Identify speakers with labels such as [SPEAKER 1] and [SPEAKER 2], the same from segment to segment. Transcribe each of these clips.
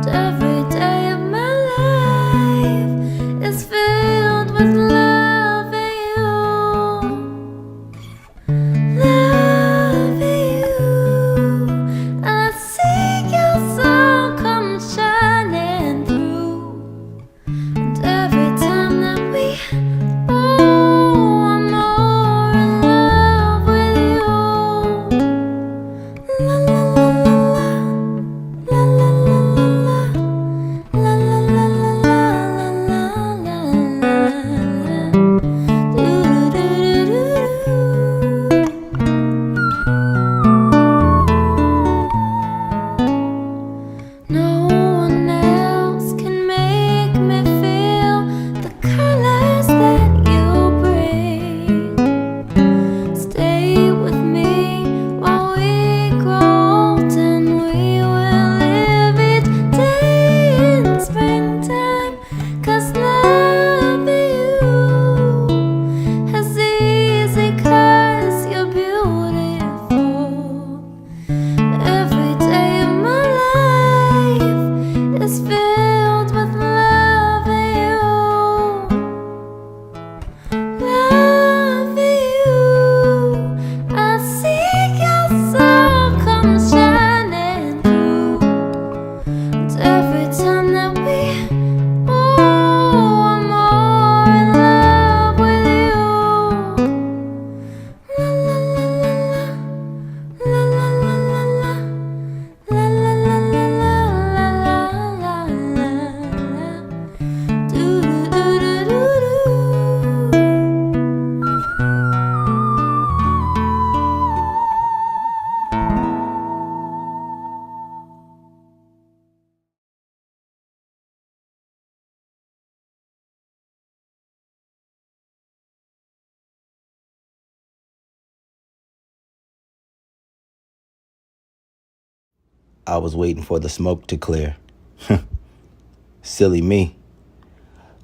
[SPEAKER 1] Every day of my life is filled with loving you, loving you. I see your soul come shining through, and every time that we, oh, I'm more in love with you. La la la la la, la la la la la. La la la la la la la la. Do do do do do. No one else can make me feel the colors that you bring. Stay with me while we grow old, and we will live each day in springtime. 'Cause loving you is easy 'cause you're beautiful. Every day of my life is filled with loving you, loving you. I see your soul come shining through, and every time that we, oh, I'm more in love with you. La la la la la, la la la la la, la la la la la la la la. Do do do do do do.
[SPEAKER 2] I was waiting for the smoke to clear. Silly me.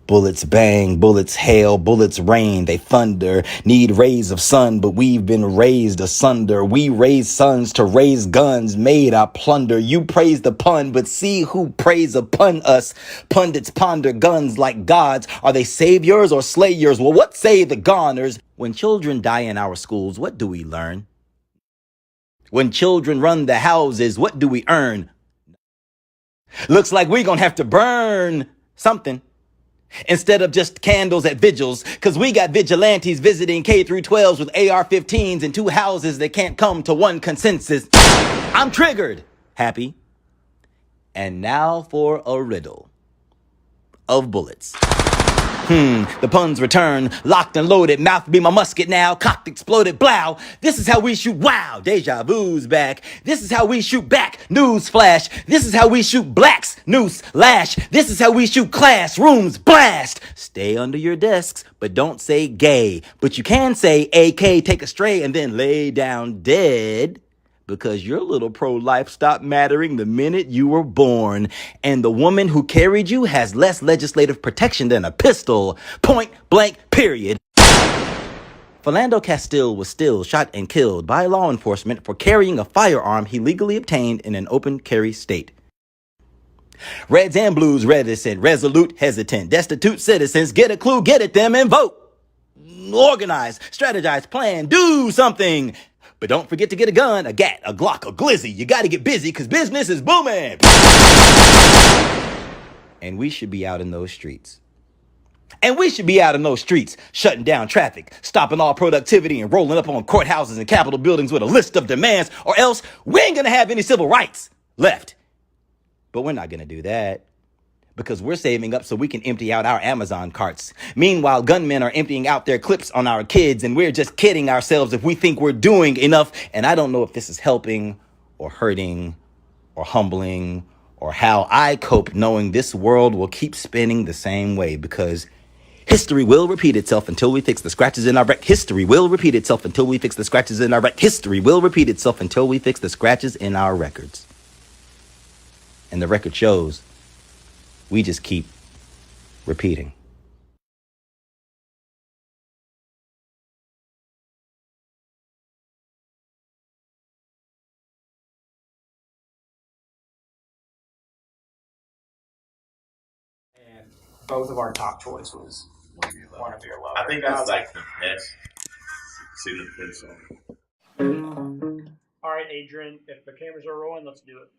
[SPEAKER 2] Bullets bang, bullets hail, bullets rain, they thunder, need rays of sun, but we've been raised asunder. We raise sons to raise guns, made our plunder. You praise the pun, but see who preys upon us. Pundits ponder guns like gods. Are they saviors or slayers? Well, what say the goners? When children die in our schools, what do we learn? When children run the houses, what do we earn? Looks like we're gonna have to burn something instead of just candles at vigils, because we got vigilantes visiting K through 12s with AR-15s in two houses that can't come to one consensus. I'm triggered. Happy. And now for a riddle of bullets. The puns return, locked and loaded, mouth be my musket now, cocked, exploded, blow. This is how we shoot, wow, deja vu's back. This is how we shoot back, news flash. This is how we shoot blacks, noose, lash. This is how we shoot classrooms, blast. Stay under your desks, but don't say gay. But you can say AK, take a stray, and then lay down dead. Because your little pro-life stopped mattering the minute you were born. And the woman who carried you has less legislative protection than a pistol. Point blank, period. Philando Castile was still shot and killed by law enforcement for carrying a firearm he legally obtained in an open carry state. Reds and blues reticent, resolute, hesitant, destitute citizens, get a clue, get at them, and vote. Organize, strategize, plan, do something. But don't forget to get a gun, a gat, a Glock, a glizzy. You gotta get busy, cause business is booming. And we should be out in those streets. Shutting down traffic, stopping all productivity, and rolling up on courthouses and capitol buildings with a list of demands, or else we ain't gonna have any civil rights left. But we're not gonna do that, because we're saving up so we can empty out our Amazon carts. Meanwhile, gunmen are emptying out their clips on our kids, and we're just kidding ourselves if we think we're doing enough. And I don't know if this is helping or hurting or humbling or how I cope knowing this world will keep spinning the same way, because history will repeat itself until we fix the scratches in our record. History will repeat itself until we fix the scratches in our record. History will repeat itself until we fix the scratches in our records. And the record shows we just keep repeating.
[SPEAKER 3] both of our top choice was Wanna Be Your Lover.
[SPEAKER 4] I think that's like the best significant song.
[SPEAKER 3] All right, Adrian, if the cameras are rolling, let's do it.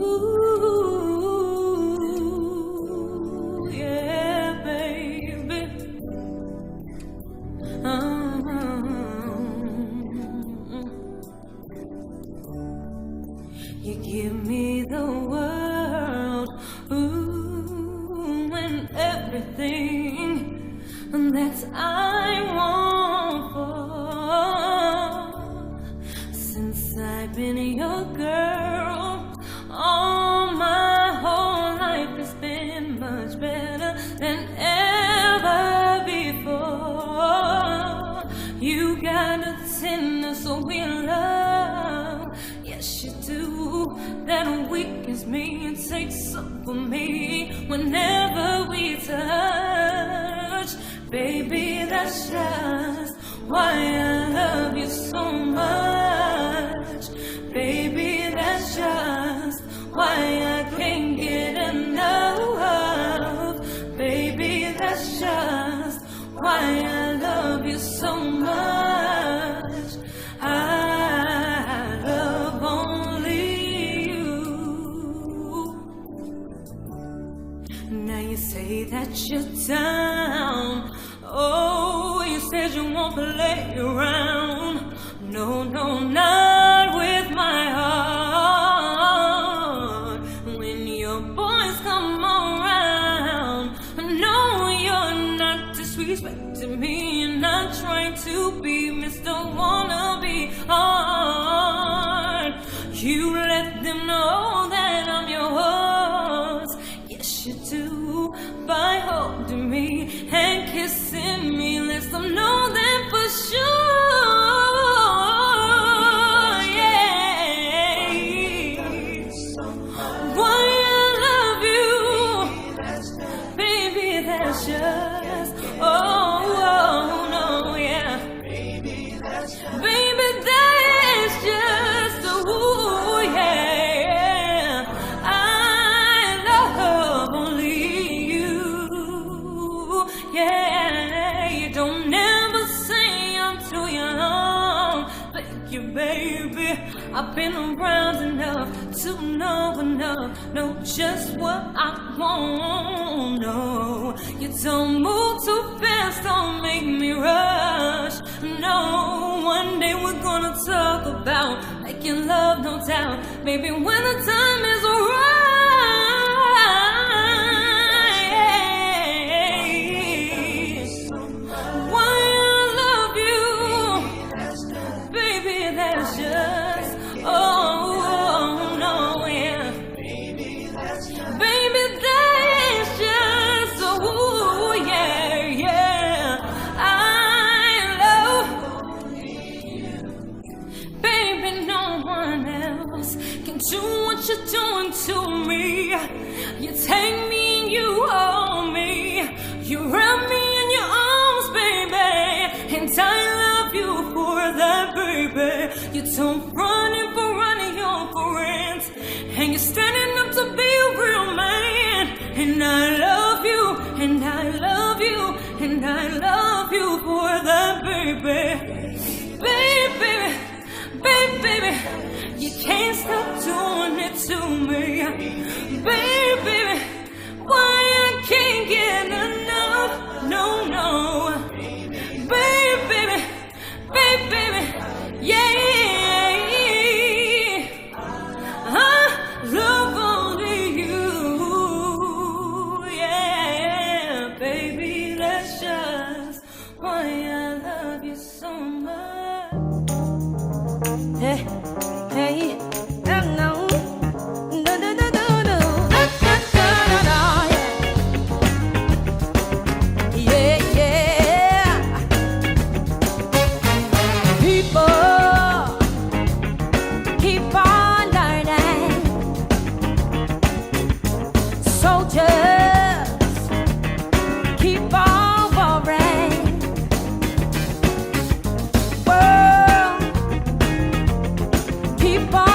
[SPEAKER 1] Ooh, yeah, baby. You give me the world, ooh, and everything that I want for. been your girl. All my whole life has been much better than ever before. You got a tender soul in love, yes you do. That weakens me and takes up for me whenever we touch. Baby, that's just why I love you so much. Baby, that's just why I can't get enough. Baby, that's just why I love you so much. I love only you. Now you say that you're down. Oh, you said you won't play around. No, no, not with my heart. When your boys come around, no, you're not disrespecting me. You're not trying to be Mr. Wannabe hard. You let them know that I'm yours. Yes, you do. By holding me and kissing me, let them know that for sure. Yeah. Why I love you, baby, that's just, oh no, yeah. Baby, that's just, ooh, yeah. I love only you, yeah. You don't ever say I'm too young. Thank you, baby. I've been around enough to know just what I want. No, you don't move too fast, don't make me rush. No, one day we're gonna talk about making love, no doubt. Maybe when the time is right. Why I love you, baby, that's just, oh no, yeah. Baby, that's just, oh yeah, yeah. I love, baby, no one else can do what you're doing to me. You take me and you hold me. You wrap me in your arms, baby, and I love you for that, baby. You don't running for your friends, and you're standing up to be a real man. And I love you, and I love you, and I love you for that, baby. Baby, you can't stop doing it to me. Baby, why I can't get enough, no. Baby, yeah. I love only you, yeah. Baby, that's just why I love you so much. Hey, no. Keep on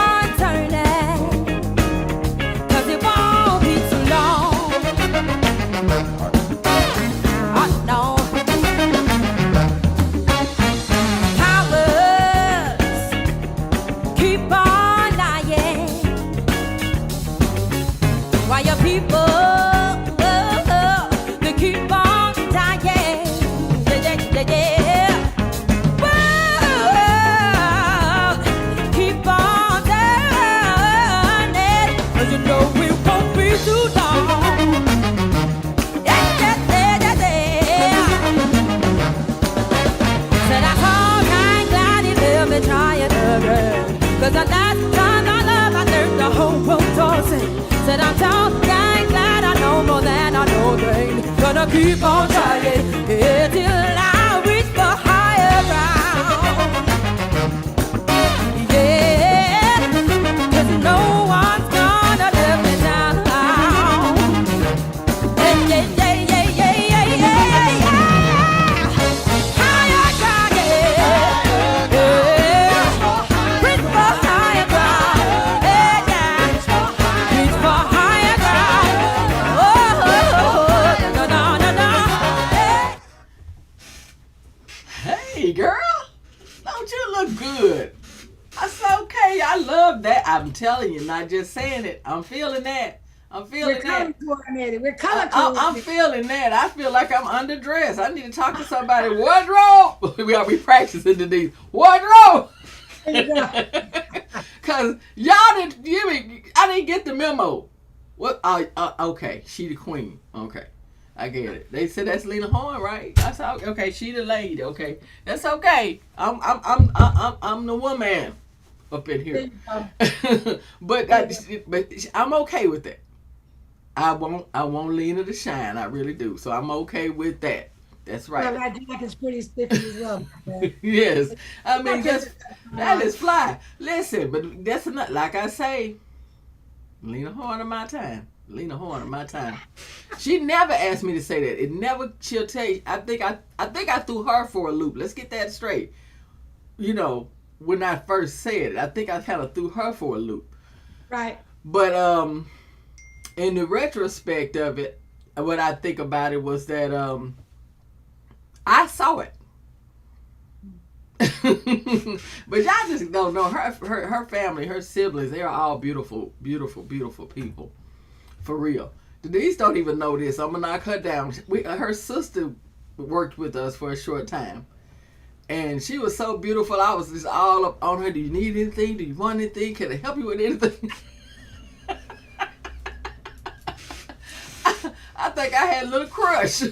[SPEAKER 1] 'Cause the last time I love, I heard the whole world dancing. Said I'm down, I'm glad I know more than I know then. Gonna keep on trying, yeah, till I reach for higher ground. Yeah, 'cause no one's gonna let me down. Yeah, yeah, yeah, yeah, yeah, yeah, yeah, yeah. Higher ground, yeah, yeah. Reach for higher ground, yeah, yeah. Reach for higher ground. Oh, no, no, no, no. Yeah.
[SPEAKER 5] Hey, girl, don't you look good? That's okay. I love that. I'm telling you, not just saying it. I'm feeling that. I'm feeling
[SPEAKER 6] We're color
[SPEAKER 5] that.
[SPEAKER 6] coordinated. We're color
[SPEAKER 5] I'm
[SPEAKER 6] coordinated.
[SPEAKER 5] feeling that. I feel like I'm underdressed. I need to talk to somebody. Wardrobe. We are practicing today. Wardrobe.
[SPEAKER 6] There you go.
[SPEAKER 5] Cause y'all didn't give me. I didn't get the memo. What? Okay. She the queen. Okay. I get it. They said that's Lena Horne, right? That's okay. She the lady. Okay. That's okay. I'm the woman up in
[SPEAKER 6] There
[SPEAKER 5] here.
[SPEAKER 6] you go.
[SPEAKER 5] but I'm okay with that. I want Lena to shine. I really do. So I'm okay with that. That's
[SPEAKER 6] Well,
[SPEAKER 5] right.
[SPEAKER 6] that jacket's pretty sticky as well. Okay?
[SPEAKER 5] Yes. I mean, that is fly. Listen, but that's not like I say. Lena Horne of my time. Lena Horne of my time. She never asked me to say that. It never. She'll tell you. I think I threw her for a loop. Let's get that straight. You know, when I first said it, I think I kind of threw her for a loop.
[SPEAKER 6] Right.
[SPEAKER 5] But in the retrospect of it, what I think about it was that I saw it. But y'all just don't know her family, her siblings. They are all beautiful, beautiful, beautiful people, for real. Denise don't even know this. I'm gonna knock her down. Her sister worked with us for a short time, and she was so beautiful. I was just all up on her. Do you need anything? Do you want anything? Can I help you with anything? I think I had a little crush.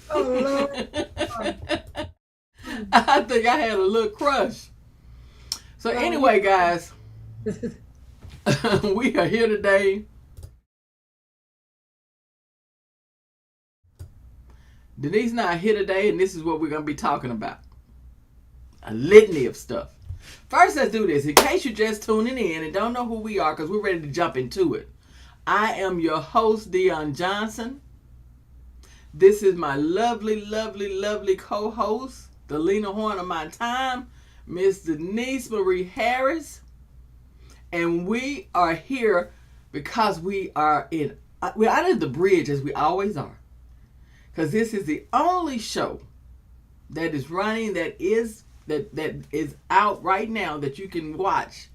[SPEAKER 6] Oh, Lord.
[SPEAKER 5] I think I had a little crush. So anyway, guys, we are here today. Denise and I are here today, and this is what we're going to be talking about. A litany of stuff. First, let's do this. In case you're just tuning in and don't know who we are, because we're ready to jump into it. I am your host, Dion Johnson. This is my lovely, lovely, lovely co-host, the Lena Horne of my time, Miss Denise Marie Harris. And we are here because we're under the bridge, as we always are. Because this is the only show that is running, that is out right now, that you can watch,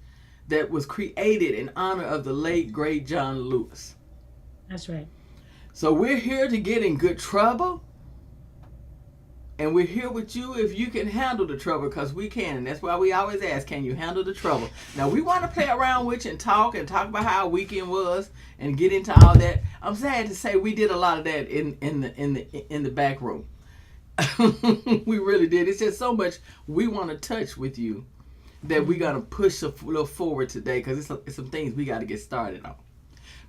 [SPEAKER 5] that was created in honor of the late, great John Lewis.
[SPEAKER 6] That's right.
[SPEAKER 5] So we're here to get in good trouble. And we're here with you if you can handle the trouble, because we can. And that's why we always ask, can you handle the trouble? Now, we want to play around with you and talk about how our weekend was and get into all that. I'm sad to say we did a lot of that in the back room. We really did. It's just so much we want to touch with you that we're going to push a little forward today, because it's some things we got to get started on.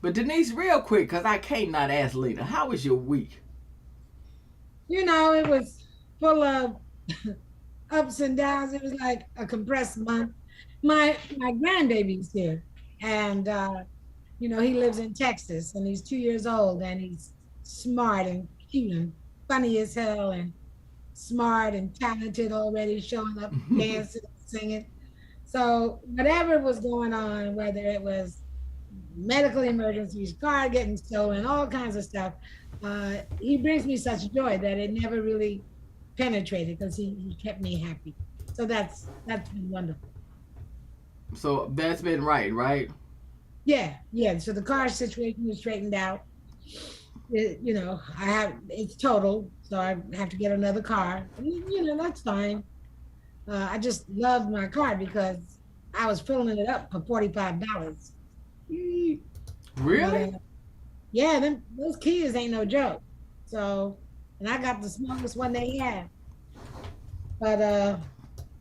[SPEAKER 5] But Denise, real quick, because I can't not ask Lena, how was your week?
[SPEAKER 6] You know, it was full of ups and downs. It was like a compressed month. My grandbaby's here, and you know, he lives in Texas, and he's 2 years old, and he's smart and cute and funny as hell, and smart and talented already, showing up, dancing, singing. So whatever was going on, whether it was medical emergencies, car getting stolen, all kinds of stuff, he brings me such joy that it never really penetrated, because he kept me happy. So that's been wonderful.
[SPEAKER 5] So that's been right?
[SPEAKER 6] Yeah. So the car situation is straightened out. You know, it's total, so I have to get another car. You know, that's fine. I just loved my car because I was filling it up for $45.
[SPEAKER 5] Really?
[SPEAKER 6] Yeah, those kids ain't no joke. So, and I got the smallest one they had. But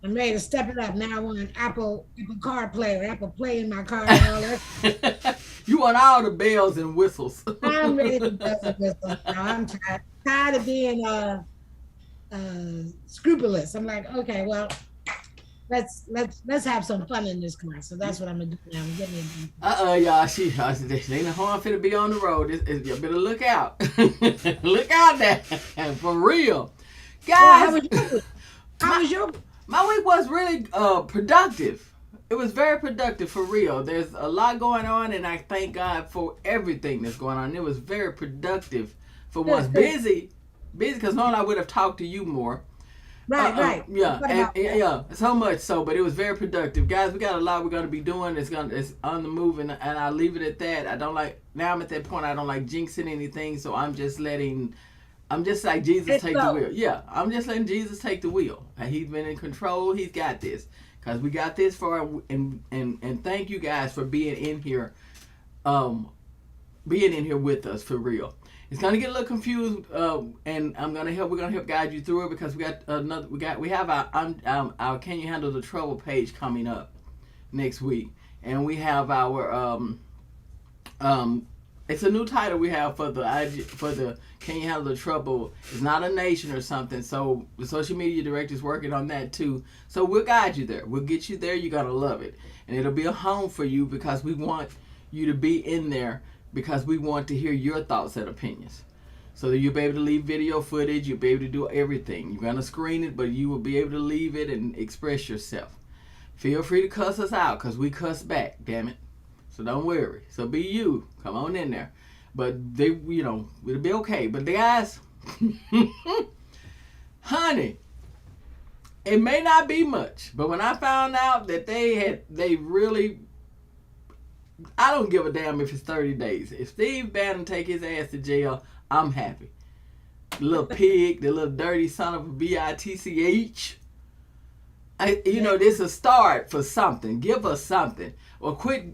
[SPEAKER 6] I'm ready to step it up. Now I want an Apple CarPlay or Apple Play in my car and all that.
[SPEAKER 5] You want all the bells and whistles.
[SPEAKER 6] I'm ready to bells and whistles now. I'm tired of being scrupulous. I'm like, okay, well, let's have some fun in this car. So that's what I'm gonna do now. I'm getting it.
[SPEAKER 5] Y'all. She ain't no harm finna be on the road. You better look out. Look out there. For real.
[SPEAKER 6] Well,
[SPEAKER 5] Guys,
[SPEAKER 6] how was your
[SPEAKER 5] my week was really productive. It was very productive for real. There's a lot going on, and I thank God for everything that's going on. It was very productive for once. Busy, because normally I would have talked to you more.
[SPEAKER 6] right.
[SPEAKER 5] Yeah, so much so, but it was very productive, guys. We got a lot we're gonna be doing. It's on the move, and I'll leave it at that. I don't like now. I'm at that point. I don't like jinxing anything, so I'm just like Jesus take the wheel. Yeah, I'm just letting Jesus take the wheel. He's been in control. He's got this, cause we got this far, and thank you guys for being in here, with us for real. It's gonna get a little confused, and we're gonna help guide you through it because we have our Can You Handle the Trouble page coming up next week, and we have our it's a new title we have for the Can You Handle the Trouble. It's not a nation or something. So the social media director's working on that too. So we'll guide you there. We'll get you there. You're gonna love it, and it'll be a home for you because we want you to be in there because we want to hear your thoughts and opinions. So that you'll be able to leave video footage. You'll be able to do everything. You're gonna screen it, but you will be able to leave it and express yourself. Feel free to cuss us out because we cuss back. Damn it. So don't worry. So be you. Come on in there. But it'll be okay. But the guys, honey, it may not be much. But when I found out that they really, I don't give a damn if it's 30 days. If Steve Bannon take his ass to jail, I'm happy. The little pig, the little dirty son of a bitch. This is a start for something. Give us something. Or quit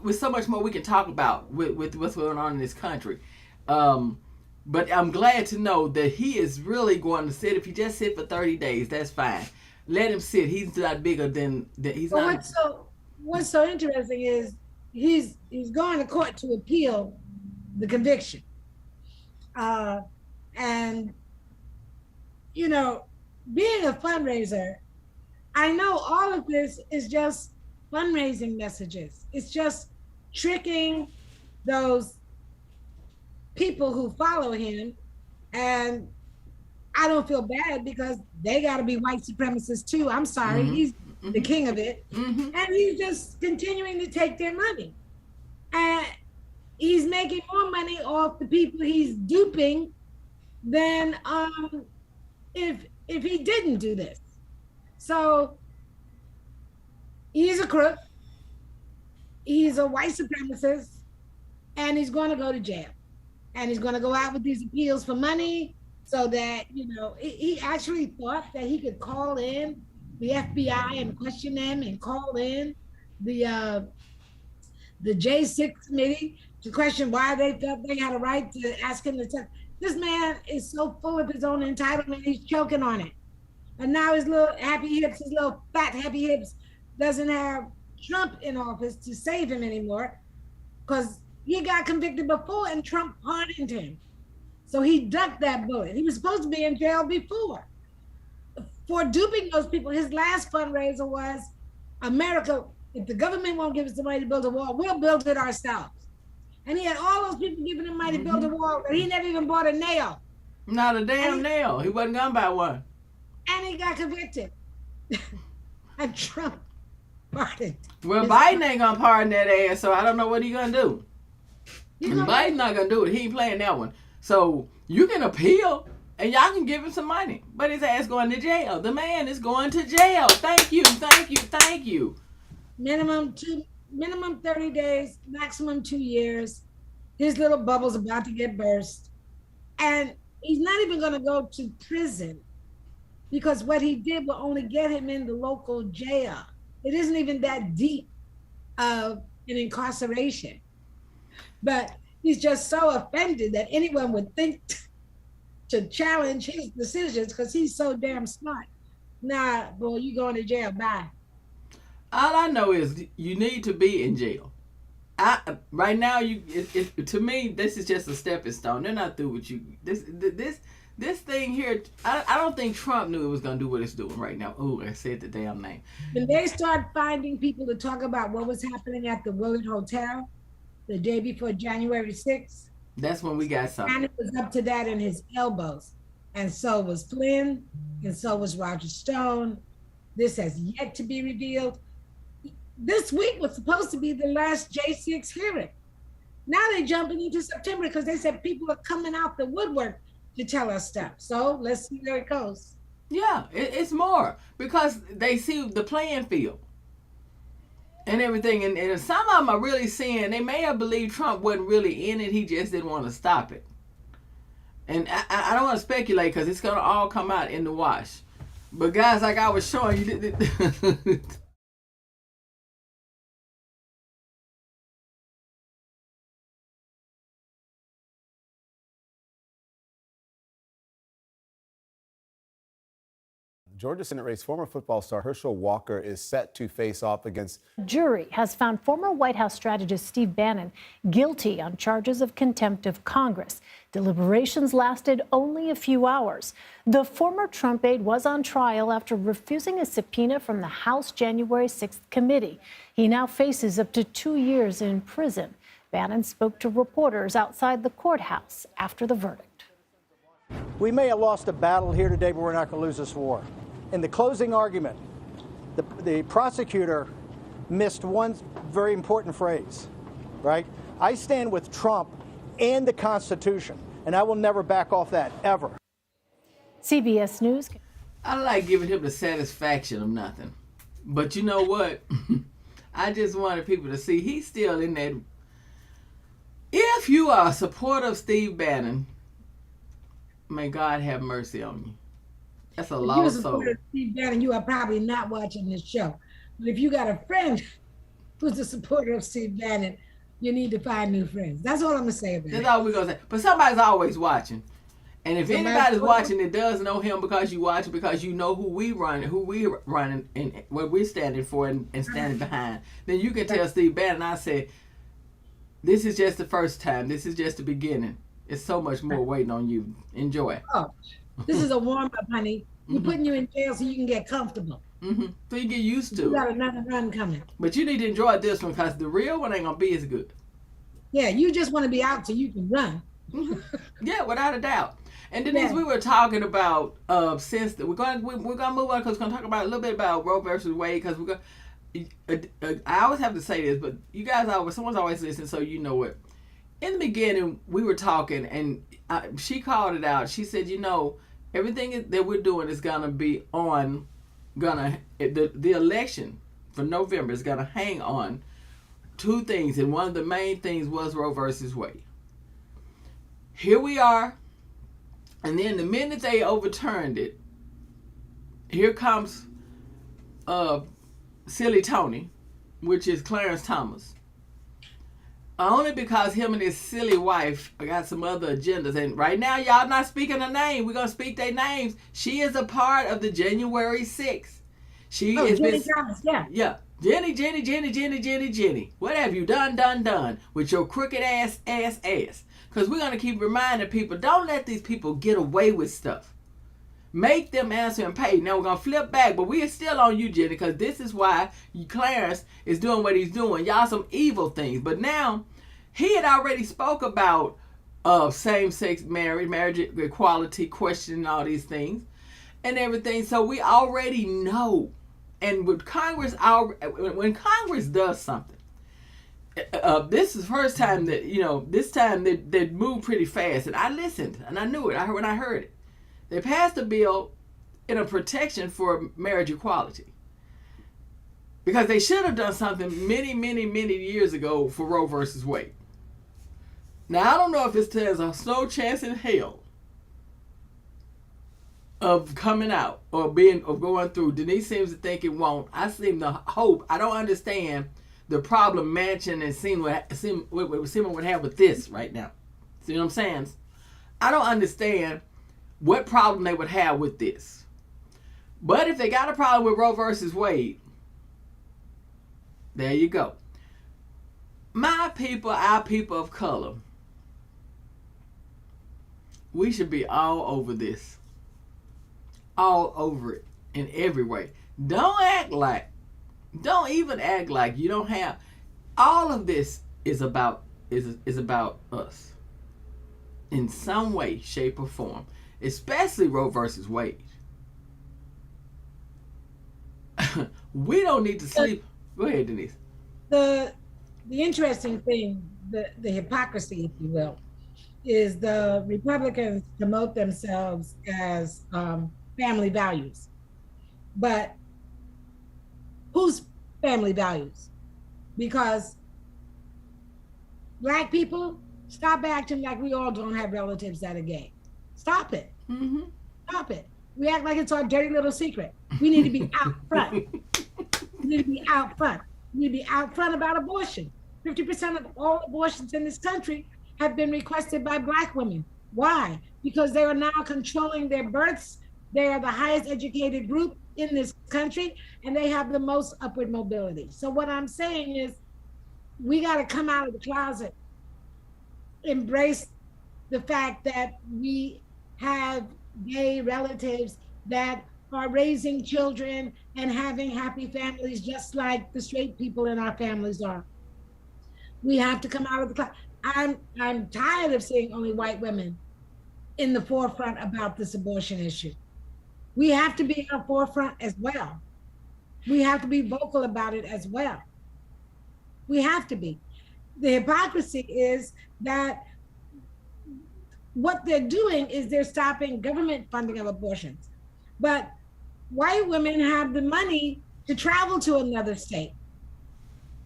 [SPEAKER 5] with so much more we can talk about with what's going on in this country. But I'm glad to know that he is really going to sit. If he just sit for 30 days, that's fine. Let him sit. He's not bigger than that. He's
[SPEAKER 6] well,
[SPEAKER 5] not.
[SPEAKER 6] What's so interesting is he's going to court to appeal the conviction. And being a fundraiser, I know all of this is just fundraising messages. It's just tricking those people who follow him. And I don't feel bad because they got to be white supremacists too. I'm sorry. Mm-hmm. He's the king of it. Mm-hmm. And he's just continuing to take their money. And he's making more money off the people he's duping than if he didn't do this. So he's a crook, he's a white supremacist, and he's going to go to jail. And he's going to go out with these appeals for money so that, he actually thought that he could call in the FBI and question them and call in the J6 committee to question why they felt they had a right to ask him to tell. This man is so full of his own entitlement, he's choking on it. And now his little fat happy hips doesn't have Trump in office to save him anymore because he got convicted before and Trump pardoned him. So he ducked that bullet. He was supposed to be in jail before. For duping those people, his last fundraiser was, America, if the government won't give us the money to build a wall, we'll build it ourselves. And he had all those people giving him money to build a wall, but he never even bought a nail.
[SPEAKER 5] Not a damn nail. He wasn't gonna buy one.
[SPEAKER 6] And he got convicted. And Trump pardoned.
[SPEAKER 5] Well, Biden ain't gonna pardon that ass, so I don't know what he's gonna do. Biden's not gonna do it. He ain't playing that one. So you can appeal and y'all can give him some money. But his ass going to jail. The man is going to jail. Thank you.
[SPEAKER 6] Minimum 30 days, maximum 2 years. His little bubble's about to get burst. And he's not even gonna go to prison because what he did will only get him in the local jail. It isn't even that deep of an incarceration. But he's just so offended that anyone would think to challenge his decisions because he's so damn smart. Nah, boy, you going to jail. Bye.
[SPEAKER 5] All I know is you need to be in jail. Right now, to me, this is just a stepping stone. They're not through with you. This thing here, I don't think Trump knew it was gonna do what it's doing right now. Oh, I said the damn name.
[SPEAKER 6] When they start finding people to talk about what was happening at the Willard Hotel the day before January 6th,
[SPEAKER 5] That's when we got something.
[SPEAKER 6] Bannon was up to that in his elbows. And so was Flynn, and so was Roger Stone. This has yet to be revealed. This week was supposed to be the last J6 hearing. Now they're jumping into September because they said people are coming out the woodwork to tell us stuff. So let's see where it goes.
[SPEAKER 5] Yeah, it's more because they see the playing field and everything. And some of them are really seeing, they may have believed Trump wasn't really in it. He just didn't want to stop it. And I don't want to speculate because it's going to all come out in the wash. But guys, like I was showing you,
[SPEAKER 7] Georgia Senate race former football star Herschel Walker is set to face off against.
[SPEAKER 8] Jury has found former White House strategist Steve Bannon guilty on charges of contempt of Congress. Deliberations lasted only a few hours. The former Trump aide was on trial after refusing a subpoena from the House January 6th committee. He now faces up to 2 years in prison. Bannon spoke to reporters outside the courthouse after the verdict.
[SPEAKER 9] We may have lost a battle here today, but we're not going to lose this war. In the closing argument, the prosecutor missed one very important phrase, right? I stand with Trump and the Constitution, and I will never back off that, ever.
[SPEAKER 8] CBS News.
[SPEAKER 5] I like giving him the satisfaction of nothing. But you know what? I just wanted people to see he's still in that. If you are a supporter of Steve Bannon, may God have mercy on you. That's a lost soul.
[SPEAKER 6] Steve Bannon, you are probably not watching this show. But if you got a friend who's a supporter of Steve Bannon, you need to find new friends. That's all I'm gonna say about it.
[SPEAKER 5] That's all we're gonna say. But somebody's always watching. And if anybody's watching that does know him because you watch it, because you know who we run and what we're standing for and standing behind, then you can tell Steve Bannon, I said, this is just the first time. This is just the beginning. It's so much more waiting on you. Enjoy it.
[SPEAKER 6] Oh, this is a warm-up, honey. We're putting you in jail so you can get comfortable.
[SPEAKER 5] So you get used to
[SPEAKER 6] You
[SPEAKER 5] it.
[SPEAKER 6] got another run coming.
[SPEAKER 5] But you need to enjoy this one because the real one ain't going to be as good.
[SPEAKER 6] Yeah, you just want to be out so you can run.
[SPEAKER 5] Yeah, without a doubt. And Denise, we were talking about since we're gonna move on because we're gonna talk about a little bit about Roe versus Wade because we're gonna. I always have to say this, but you guys someone's always listening, so you know it. In the beginning, we were talking, and she called it out. She said, everything that we're doing is gonna be on, the election for November is gonna hang on two things, and one of the main things was Roe versus Wade. Here we are. And then the minute they overturned it, here comes Silly Tony, which is Clarence Thomas. Only because him and his silly wife got some other agendas. And right now, y'all not speaking her name. We're going to speak their names. She is a part of the January 6th. She is
[SPEAKER 6] Jenny Thomas, yeah.
[SPEAKER 5] Yeah. Jenny. What have you done with your crooked ass? Because we're going to keep reminding people, don't let these people get away with stuff. Make them answer and pay. Now we're going to flip back, but we are still on you, Jenny, because this is why Clarence is doing what he's doing. Y'all some evil things. But now, he had already spoke about same-sex marriage equality, questioning all these things and everything. So we already know. And with Congress, when Congress does something, this is the first time that, this time they moved pretty fast. And I listened, and I knew it. When I heard it. They passed a bill in a protection for marriage equality. Because they should have done something many, many, many years ago for Roe versus Wade. Now, I don't know if there's a no chance in hell of coming out or going through. Denise seems to think it won't. I seem to hope. I don't understand the problem Manchin and Seaman would have with this right now. See what I'm saying? I don't understand what problem they would have with this. But if they got a problem with Roe versus Wade, there you go. My people, our people of color, we should be all over this. All over it in every way. Don't even act like you don't have. All of this is about us in some way, shape, or form. Especially Roe versus Wade. We don't need to sleep. Go ahead, Denise.
[SPEAKER 6] The interesting thing, the hypocrisy, if you will, is the Republicans promote themselves as family values. But whose family values? Because Black people, stop acting like we all don't have relatives that are gay. Stop it.
[SPEAKER 5] Mm-hmm.
[SPEAKER 6] Stop it. We act like it's our dirty little secret. We need to be out front. We need to be out front. We need to be out front about abortion. 50% of all abortions in this country have been requested by Black women. Why? Because they are now controlling their births. They are the highest educated group in this country, and they have the most upward mobility. So what I'm saying is, we got to come out of the closet, embrace the fact that we have gay relatives that are raising children and having happy families just like the straight people in our families are. We have to come out of the closet. I'm tired of seeing only white women in the forefront about this abortion issue. We have to be in the forefront as well. We have to be vocal about it as well. We have to be. The hypocrisy is that what they're doing is they're stopping government funding of abortions. But white women have the money to travel to another state.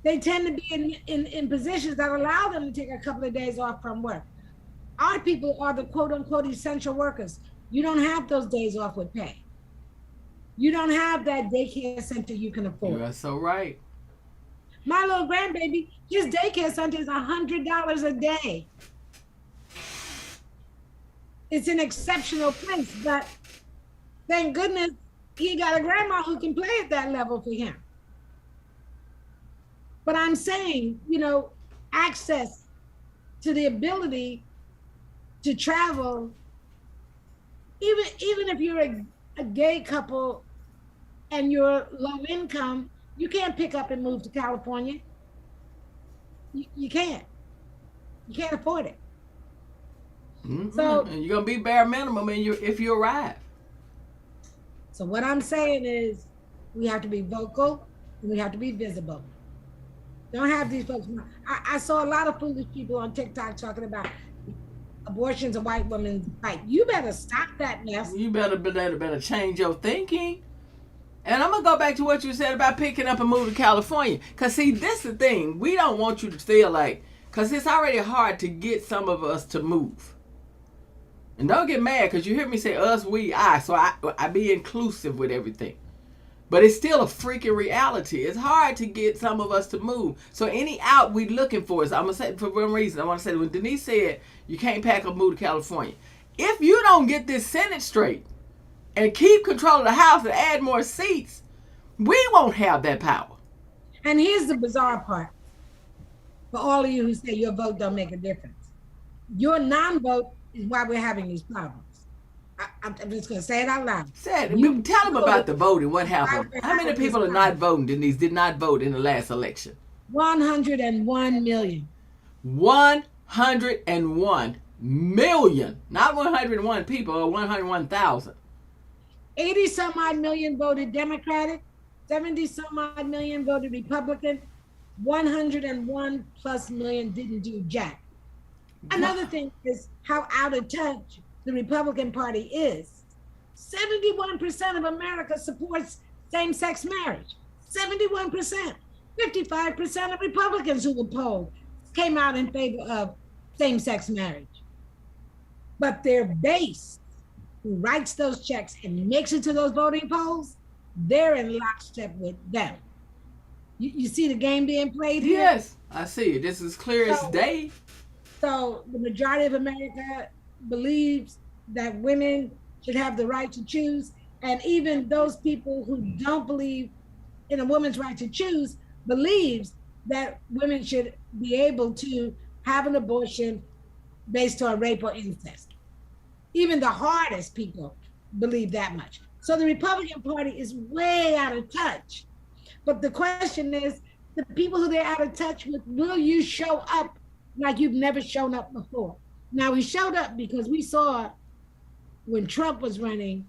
[SPEAKER 6] They tend to be in positions that allow them to take a couple of days off from work. Our people are the quote unquote essential workers. You don't have those days off with pay. You don't have that daycare center you can afford.
[SPEAKER 5] You're so right.
[SPEAKER 6] My little grandbaby, his daycare center is $100 a day. It's an exceptional place, but thank goodness he got a grandma who can play at that level for him. But I'm saying, access to the ability to travel, even if you're a gay couple and you're low income, you can't pick up and move to California. You can't. You can't afford it.
[SPEAKER 5] Mm-hmm.
[SPEAKER 6] So,
[SPEAKER 5] and you're gonna be bare minimum if you arrive.
[SPEAKER 6] So what I'm saying is, we have to be vocal and we have to be visible. Don't have these folks. I saw a lot of foolish people on TikTok talking about abortion's a white woman's right. You better stop that mess.
[SPEAKER 5] You better change your thinking. And I'm going to go back to what you said about picking up and moving to California. Because, see, this is the thing. We don't want you to feel like, because it's already hard to get some of us to move. And don't get mad because you hear me say us, we, I. So I be inclusive with everything. But it's still a freaking reality. It's hard to get some of us to move. So any out we looking for is, I'm going to say for one reason. I want to say when Denise said you can't pack up, move to California. If you don't get this Senate straight and keep control of the House and add more seats, we won't have that power.
[SPEAKER 6] And here's the bizarre part. For all of you who say your vote don't make a difference. Your non-vote is why we're having these problems. I'm just going to say it out loud.
[SPEAKER 5] Tell them about the voting. What happened? How many people are not voting, Denise, did not vote in the last election?
[SPEAKER 6] 101 million.
[SPEAKER 5] 101 million. Not 101 people, or 101,000.
[SPEAKER 6] 80 some odd million voted Democratic. 70 some odd million voted Republican. 101 plus million didn't do jack. Another thing is how out of touch the Republican Party is. 71% of America supports same-sex marriage. 71%. 55% of Republicans who were polled came out in favor of same-sex marriage. But their base, who writes those checks and makes it to those voting polls, they're in lockstep with them. You see the game being played here?
[SPEAKER 5] Yes, I see it. This is clear as day.
[SPEAKER 6] So the majority of America believes that women should have the right to choose, And even those people who don't believe in a woman's right to choose believes that women should be able to have an abortion based on rape or incest. Even the hardest people believe that much. So the Republican Party is way out of touch. But the question is, the people who they're out of touch with, will you show up like you've never shown up before? Now, we showed up because we saw when Trump was running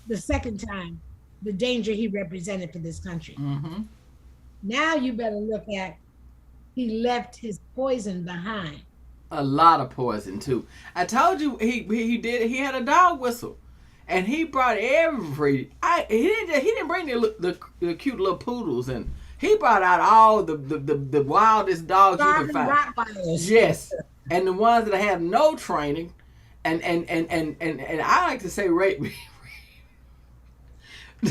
[SPEAKER 6] the second time, the danger he represented for this country.
[SPEAKER 5] Mm-hmm.
[SPEAKER 6] Now you better look at, he left his poison behind.
[SPEAKER 5] A lot of poison too. I told you he had a dog whistle, and he brought he didn't bring the cute little poodles, and he brought out all the wildest dogs you can find. Yes, and the ones that have no training, and I like to say rape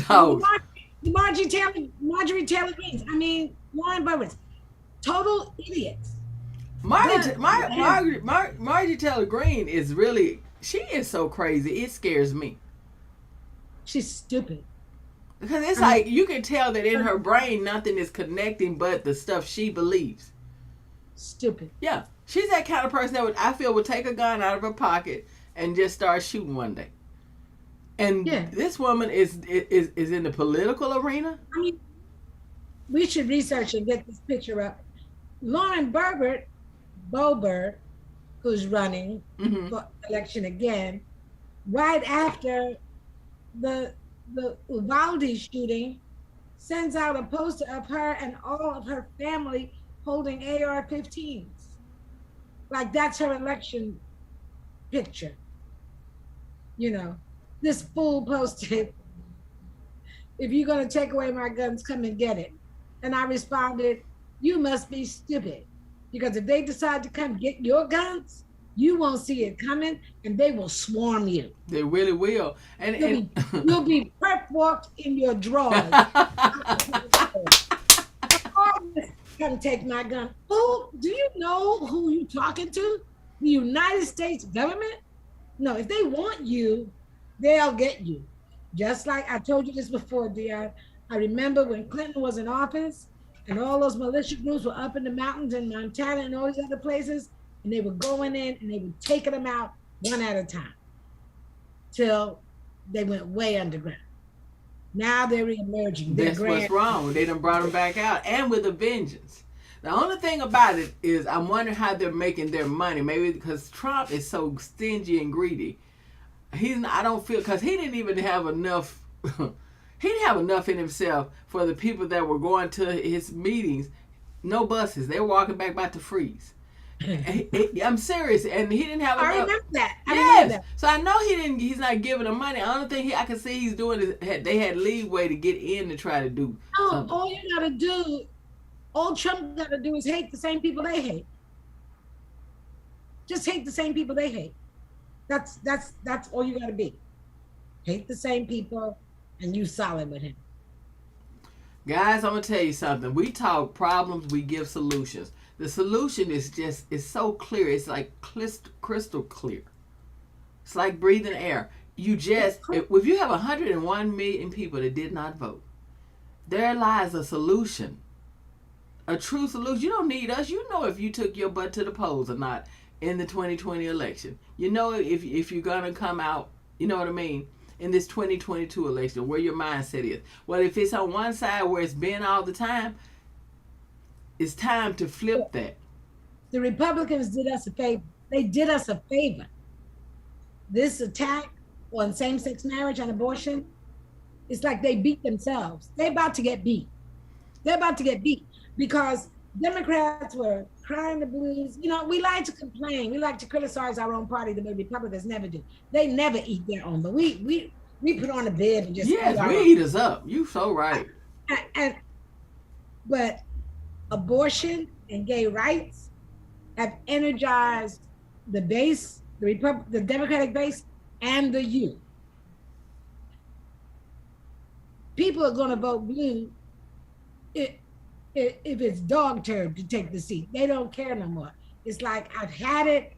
[SPEAKER 5] dogs.
[SPEAKER 6] Marjorie Taylor Greene. I mean, Warren Buffett, total idiots.
[SPEAKER 5] Marjorie Taylor Greene is really, she is so crazy. It scares me.
[SPEAKER 6] She's stupid.
[SPEAKER 5] Because it's like you can tell that in her brain nothing is connecting but the stuff she believes.
[SPEAKER 6] Stupid.
[SPEAKER 5] Yeah, she's that kind of person that I feel would take a gun out of her pocket and just start shooting one day. And this woman is in the political arena.
[SPEAKER 6] I mean, we should research and get this picture up. Lauren Boebert, who's running for election again, right after the Uvalde shooting, sends out a poster of her and all of her family holding AR-15s. Like that's her election picture. You know, this fool posted, "If you're gonna take away my guns, come and get it." And I responded, "You must be stupid. Because if they decide to come get your guns, you won't see it coming and they will swarm you.
[SPEAKER 5] They really will. And
[SPEAKER 6] you'll be perp walked in your drawers. Come take my gun. Who do you know who you talking to? The United States government? No, if they want you, they'll get you. Just like I told you this before, Dion. I remember when Clinton was in office, and all those militia groups were up in the mountains in Montana and all these other places, and they were going in and they were taking them out one at a time till they went way underground. Now they're emerging.
[SPEAKER 5] That's what's wrong. They done brought them back out, and with a vengeance. The only thing about it is I'm wondering how they're making their money. Maybe because Trump is so stingy and greedy. I don't feel, because he didn't even have enough. He didn't have enough in himself for the people that were going to his meetings. No buses. They were walking back by to freeze. I'm serious. And he didn't have enough.
[SPEAKER 6] I remember that.
[SPEAKER 5] Yes. So I know he's not giving them money. The only thing I can see he's doing is they had leeway to get in to try to do something.
[SPEAKER 6] All you got to do, all Trump got to do is hate the same people they hate. Just hate the same people they hate. That's all you got to be. Hate the same people. And you solid with him.
[SPEAKER 5] Guys, I'm going to tell you something. We talk problems, we give solutions. The solution is so clear. It's like crystal clear. It's like breathing air. If you have 101 million people that did not vote, there lies a solution. A true solution. You don't need us. You know if you took your butt to the polls or not in the 2020 election. You know if you're going to come out, you know what I mean? In this 2022 election, where your mindset is. Well, if it's on one side where it's been all the time, it's time to flip that.
[SPEAKER 6] The Republicans did us a favor. They did us a favor. This attack on same-sex marriage and abortion, it's like they beat themselves. They're about to get beat. They're about to get beat because Democrats were crying the blues. You know, we like to complain. We like to criticize our own party the way Republicans never do. They never eat their own, but we put on a bed and just
[SPEAKER 5] eat us up. You so right.
[SPEAKER 6] But abortion and gay rights have energized the base, the Democratic base, and the youth. People are going to vote blue if it's dog turd to take the seat. They don't care no more. It's like, I've had it.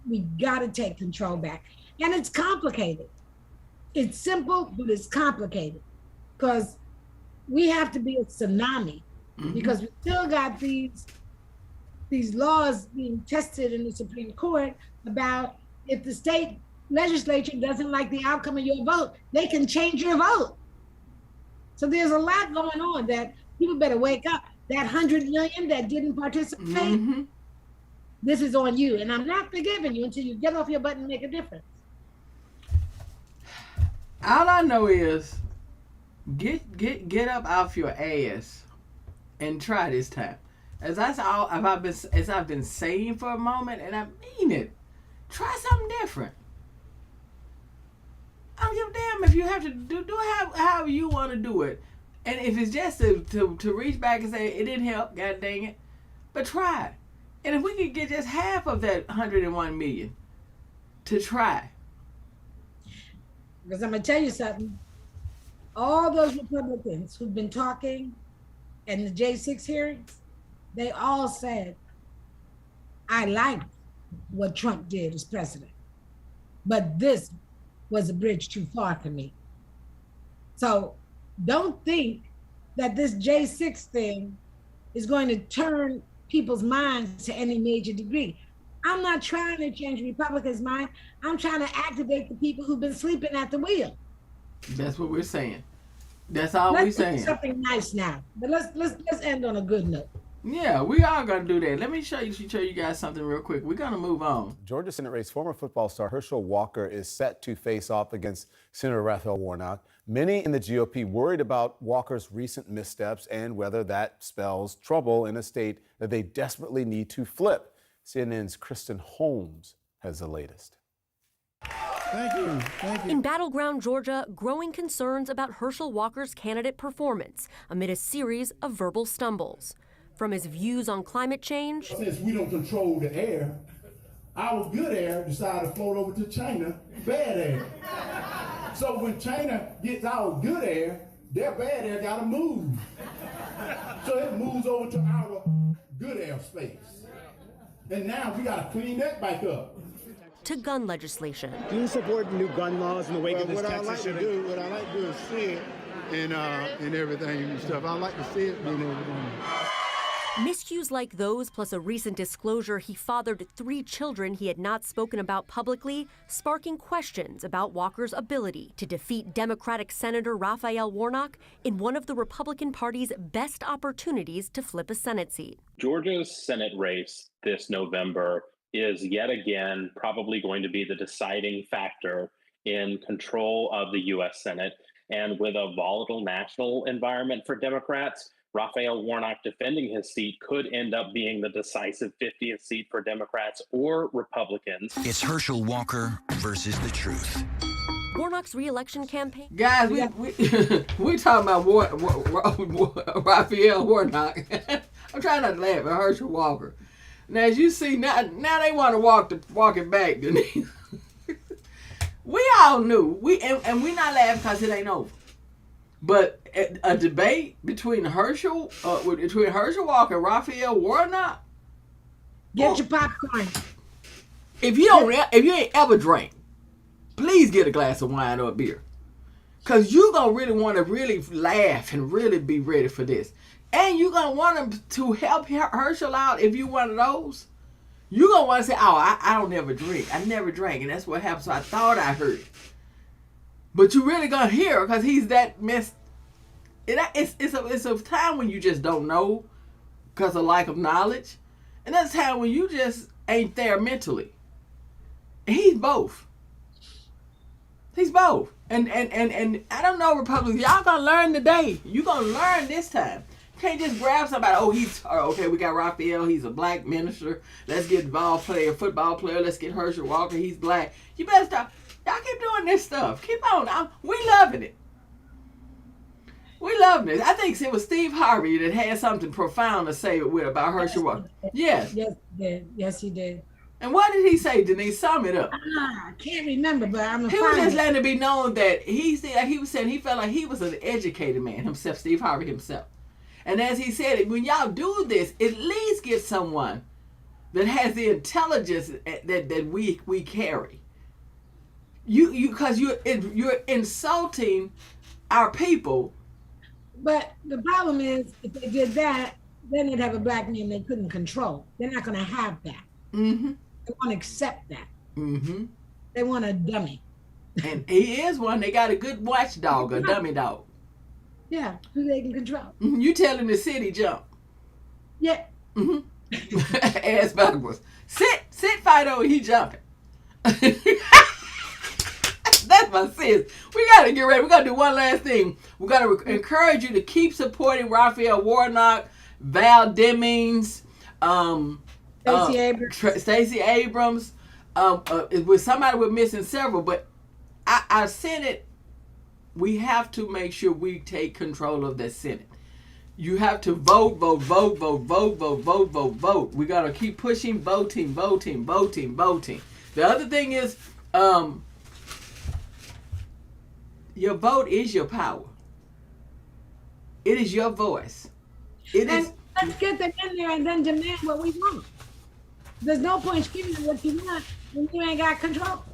[SPEAKER 6] We got to take control back. And it's complicated. It's simple, but it's complicated because we have to be a tsunami because we still got these laws being tested in the Supreme Court about if the state legislature doesn't like the outcome of your vote, they can change your vote. So there's a lot going on that people better wake up. That 100 million that didn't participate, this is on you. And I'm not forgiving you until you get off your butt and make a difference.
[SPEAKER 5] All I know is get up off your ass and try this time. As I've been saying for a moment, and I mean it. Try something different. I don't give a damn if you have to do however you want to do it. And if it's just to reach back and say it didn't help, god dang it, but try. And if we could get just half of that 101 million to try.
[SPEAKER 6] Because I'm going to tell you something. All those Republicans who've been talking in the J6 hearings, they all said, I liked what Trump did as president, but this was a bridge too far for me. So don't think that this J6 thing is going to turn people's minds to any major degree. I'm not trying to change Republicans' mind. I'm trying to activate the people who've been sleeping at the wheel.
[SPEAKER 5] That's what we're saying. That's all we're saying.
[SPEAKER 6] Let's do something nice now. But let's end on a good note.
[SPEAKER 5] Yeah, we are going to do that. Let me show you guys something real quick. We're going to move on.
[SPEAKER 7] Georgia Senate race, former football star Herschel Walker is set to face off against Senator Raphael Warnock. Many in the GOP worried about Walker's recent missteps and whether that spells trouble in a state that they desperately need to flip. CNN's Kristen Holmes has the latest.
[SPEAKER 10] Thank you. Thank you. In battleground Georgia, growing concerns about Herschel Walker's candidate performance amid a series of verbal stumbles. From his views on climate change.
[SPEAKER 11] Since we don't control the air, our good air decided to float over to China, bad air. So when China gets our good air, their bad air gotta move. So it moves over to our good air space. And now we gotta clean that back up.
[SPEAKER 10] To gun legislation.
[SPEAKER 12] Do you support new gun laws in the wake of this
[SPEAKER 11] What I
[SPEAKER 12] Texas
[SPEAKER 11] like
[SPEAKER 12] shooting?
[SPEAKER 11] to do is see it and everything and stuff. I like to see it and everything.
[SPEAKER 10] Miscues like those, plus a recent disclosure he fathered 3 children he had not spoken about publicly, sparking questions about Walker's ability to defeat Democratic Senator Raphael Warnock in one of the Republican Party's best opportunities to flip a Senate seat.
[SPEAKER 13] Georgia's Senate race this November is yet again probably going to be the deciding factor in control of the U.S. Senate. And with a volatile national environment for Democrats, Raphael Warnock defending his seat could end up being the decisive 50th seat for Democrats or Republicans.
[SPEAKER 14] It's Herschel Walker versus the truth.
[SPEAKER 10] Warnock's re-election campaign.
[SPEAKER 5] Guys, we talking about Raphael Warnock. I'm trying not to laugh at Herschel Walker. Now, as you see, now they want to walk it back, Denise. We all knew. And we not laughing because it ain't over. But a debate between Herschel Walker and Raphael Warnock.
[SPEAKER 6] Get your popcorn.
[SPEAKER 5] If you ain't ever drank, please get a glass of wine or a beer, cause you gonna really want to really laugh and really be ready for this, and you gonna want him to help Herschel out. If you one of those, you gonna want to say, "Oh, I don't never drink. I never drank," and that's what happened. So I thought I heard it. But you really gonna hear because he's that messed. It's a time when you just don't know because of lack of knowledge, and that's a time when you just ain't there mentally. And he's both. He's both. And I don't know, Republicans, y'all gonna learn today. You gonna learn this time. You can't just grab somebody. Okay, we got Raphael. He's a black minister. Let's get football player. Let's get Herschel Walker. He's black. You better stop. Y'all keep doing this stuff. Keep on. We loving it. We loving it. I think it was Steve Harvey that had something profound to say about Herschel Walker. Yes.
[SPEAKER 6] Yes, he did. Yes, he did.
[SPEAKER 5] And what did he say, Denise? Sum it up.
[SPEAKER 6] I can't remember, but
[SPEAKER 5] He was just letting it be known that he was saying he felt like he was an educated man himself, Steve Harvey himself. And as he said, when y'all do this, at least get someone that has the intelligence that we carry. Because you're insulting our people.
[SPEAKER 6] But the problem is, if they did that, then they'd have a black man they couldn't control. They're not going to have that.
[SPEAKER 5] Mm-hmm.
[SPEAKER 6] They want to accept that.
[SPEAKER 5] Mm-hmm.
[SPEAKER 6] They want a dummy.
[SPEAKER 5] And he is one. They got a good watchdog, a dummy dog.
[SPEAKER 6] Yeah, who they can control.
[SPEAKER 5] Mm-hmm. You tell him to sit, he jump.
[SPEAKER 6] Yeah.
[SPEAKER 5] Mm-hmm. Ass backwards. Sit, Fido, he jumping. That's my sis. We got to get ready. We got to do one last thing. We got to encourage you to keep supporting Raphael Warnock, Val Demings, Stacey Abrams. With somebody we're missing several, but our Senate, we have to make sure we take control of the Senate. You have to vote. We got to keep pushing voting. The other thing is, your vote is your power. It is your voice.
[SPEAKER 6] Let's get them in there and then demand what we want. There's no point screaming what you want when you ain't got control.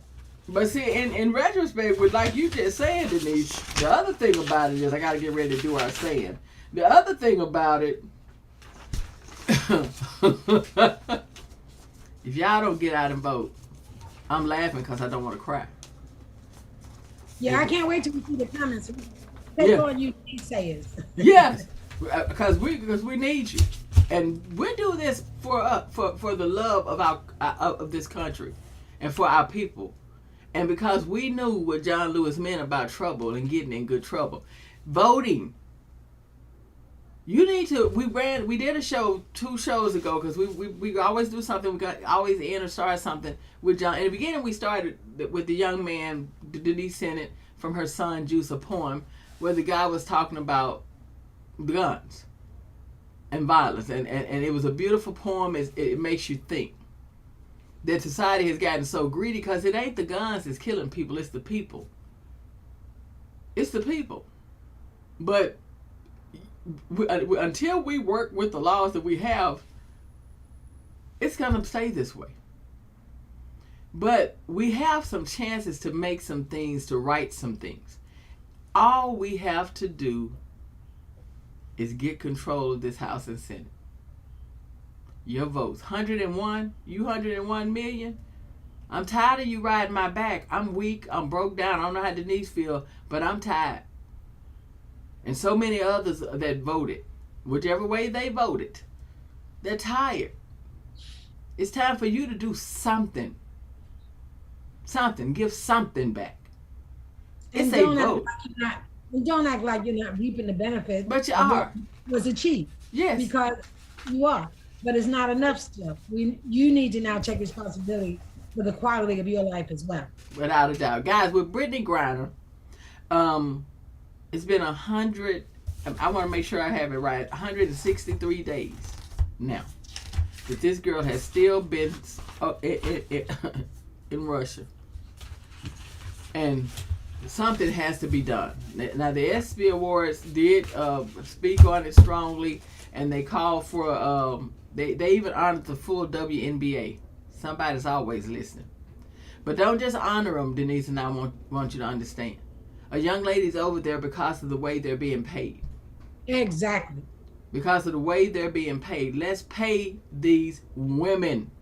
[SPEAKER 5] But see, in retrospect, with like you just said, Denise, the other thing about it is I got to get ready to do our saying. The other thing about it, if y'all don't get out and vote, I'm laughing because I don't want to cry.
[SPEAKER 6] Yeah, I can't wait till we see the comments. They all you naysayers.
[SPEAKER 5] Yes, because we need you, and we do this for the love of of this country, and for our people, and because we knew what John Lewis meant about trouble and getting in good trouble, voting. You need to. We did a show 2 shows ago because we always do something. We got always end or start something with John. In the beginning, we started with the young man. Denise sent it from her son Juice, a poem where the guy was talking about guns and violence, and it was a beautiful poem. It makes you think that society has gotten so greedy because it ain't the guns that's killing people. It's the people. It's the people. But until we work with the laws that we have, it's going to stay this way. But we have some chances to make some things, to right some things. All we have to do is get control of this House and Senate. Your votes. 101? You 101 million? I'm tired of you riding my back. I'm weak. I'm broke down. I don't know how Denise feel, but I'm tired. And so many others that voted, whichever way they voted, they're tired. It's time for you to do something. Something. Give something back. It's a vote.
[SPEAKER 6] Don't act like you're not reaping the benefits.
[SPEAKER 5] But you are.
[SPEAKER 6] Was achieved.
[SPEAKER 5] Yes.
[SPEAKER 6] Because you are. But it's not enough still. You need to now take responsibility for the quality of your life as well.
[SPEAKER 5] Without a doubt. Guys, with Brittany Griner, it's been 100, I want to make sure I have it right, 163 days now that this girl has still been in Russia. And something has to be done. Now, the ESPY Awards did speak on it strongly, and they called for, they even honored the full WNBA. Somebody's always listening. But don't just honor them, Denise, and I want you to understand. A young lady's over there because of the way they're being paid.
[SPEAKER 6] Exactly.
[SPEAKER 5] Because of the way they're being paid. Let's pay these women.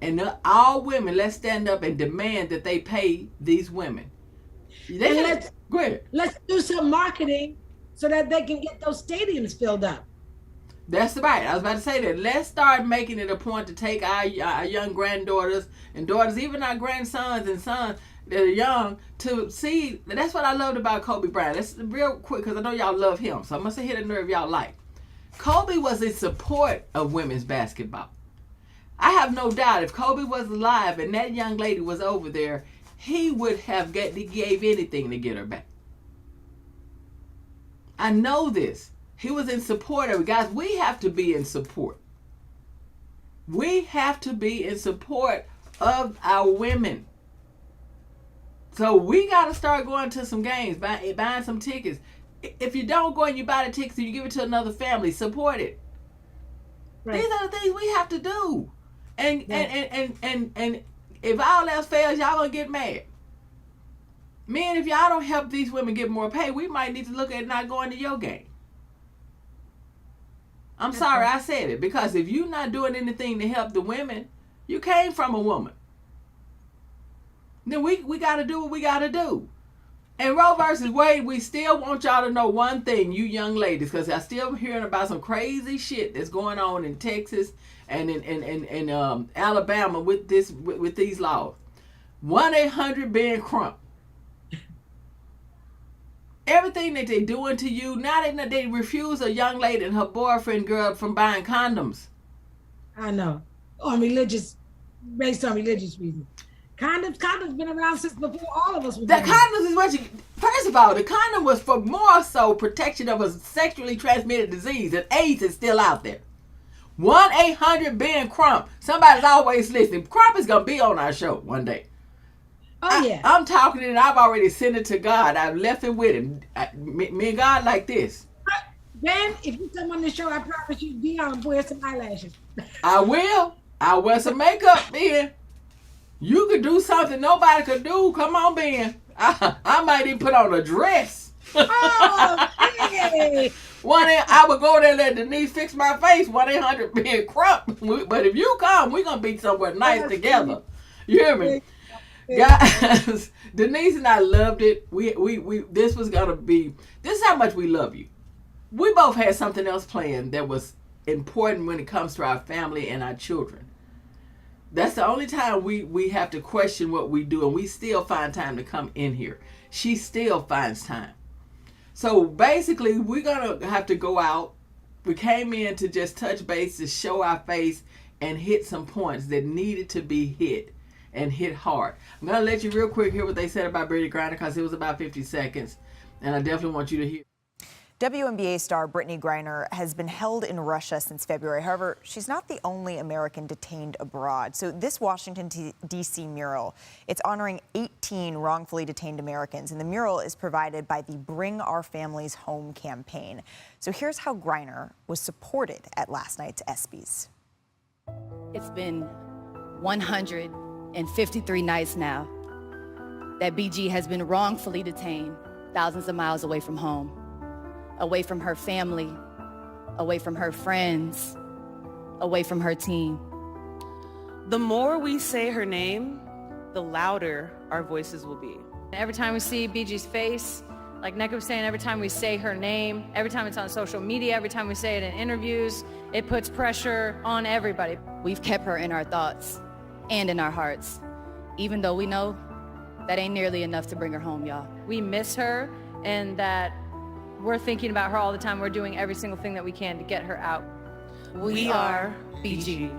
[SPEAKER 5] And all women, let's stand up and demand that they pay these women. Go ahead.
[SPEAKER 6] Let's do some marketing so that they can get those stadiums filled up.
[SPEAKER 5] That's right. I was about to say that. Let's start making it a point to take our young granddaughters and daughters, even our grandsons and sons that are young, to see. That's what I loved about Kobe Bryant. That's real quick because I know y'all love him, so I must have hit a nerve y'all like. Kobe was in support of women's basketball. I have no doubt if Kobe was alive and that young lady was over there, he would have gave anything to get her back. I know this. He was in support of it. Guys, we have to be in support. We have to be in support of our women. So we got to start going to some games, buying some tickets. If you don't go and you buy the tickets and you give it to another family, support it. Right. These are the things we have to do. And if all else fails, y'all gonna get mad. Men, if y'all don't help these women get more pay, we might need to look at not going to your game. I'm sorry I said it, because if you're not doing anything to help the women, you came from a woman. Then we got to do what we got to do. And Roe versus Wade, we still want y'all to know one thing, you young ladies, because I still hearing about some crazy shit that's going on in Texas and in Alabama with these laws. 1-800-BEN-CRUMP. Everything that they doing to you, now they refuse a young lady and her boyfriend girl from buying condoms.
[SPEAKER 6] I know. Based on religious reasons. Condoms been around since before all of us were born.
[SPEAKER 5] Condoms is what first of all, the condom was for more so protection of a sexually transmitted disease, and AIDS is still out there. 1-800-BEN-CRUMP. Somebody's always listening. Crump is going to be on our show one day.
[SPEAKER 6] Yeah.
[SPEAKER 5] I'm talking and I've already sent it to God. I've left it with him. Me and God like this.
[SPEAKER 6] Ben, if you come on the show, I promise you, Dion, wear some eyelashes.
[SPEAKER 5] I will. I'll wear some makeup, Ben. You could do something nobody could do. Come on, Ben. I might even put on a dress.
[SPEAKER 6] Oh, hey.
[SPEAKER 5] I would go there and let Denise fix my face. 1-800-BEN-CRUMP. But if you come, we're going to be somewhere nice together. You hear me? Guys, Denise and I loved it. This was gonna be. This is how much we love you. We both had something else planned that was important when it comes to our family and our children. That's the only time we have to question what we do, and we still find time to come in here. She still finds time. So basically, we're gonna have to go out. We came in to just touch base, to show our face, and hit some points that needed to be hit. And hit hard. I'm going to let you real quick hear what they said about Brittany Griner, because it was about 50 seconds. And I definitely want you to hear.
[SPEAKER 15] WNBA star Brittany Griner has been held in Russia since February. However, she's not the only American detained abroad. So this Washington, D.C. mural, it's honoring 18 wrongfully detained Americans. And the mural is provided by the Bring Our Families Home campaign. So here's how Griner was supported at last night's ESPYs.
[SPEAKER 16] It's been 153 nights now that BG has been wrongfully detained thousands of miles away from home, away from her family, away from her friends, away from her team.
[SPEAKER 17] The more we say her name, the louder our voices will be.
[SPEAKER 18] Every time we see BG's face, like Nneka was saying, every time we say her name, every time it's on social media, every time we say it in interviews, it puts pressure on everybody.
[SPEAKER 16] We've kept her in our thoughts and in our hearts, even though we know that ain't nearly enough to bring her home, y'all.
[SPEAKER 18] We miss her, and that we're thinking about her all the time. We're doing every single thing that we can to get her out.
[SPEAKER 16] We are BG.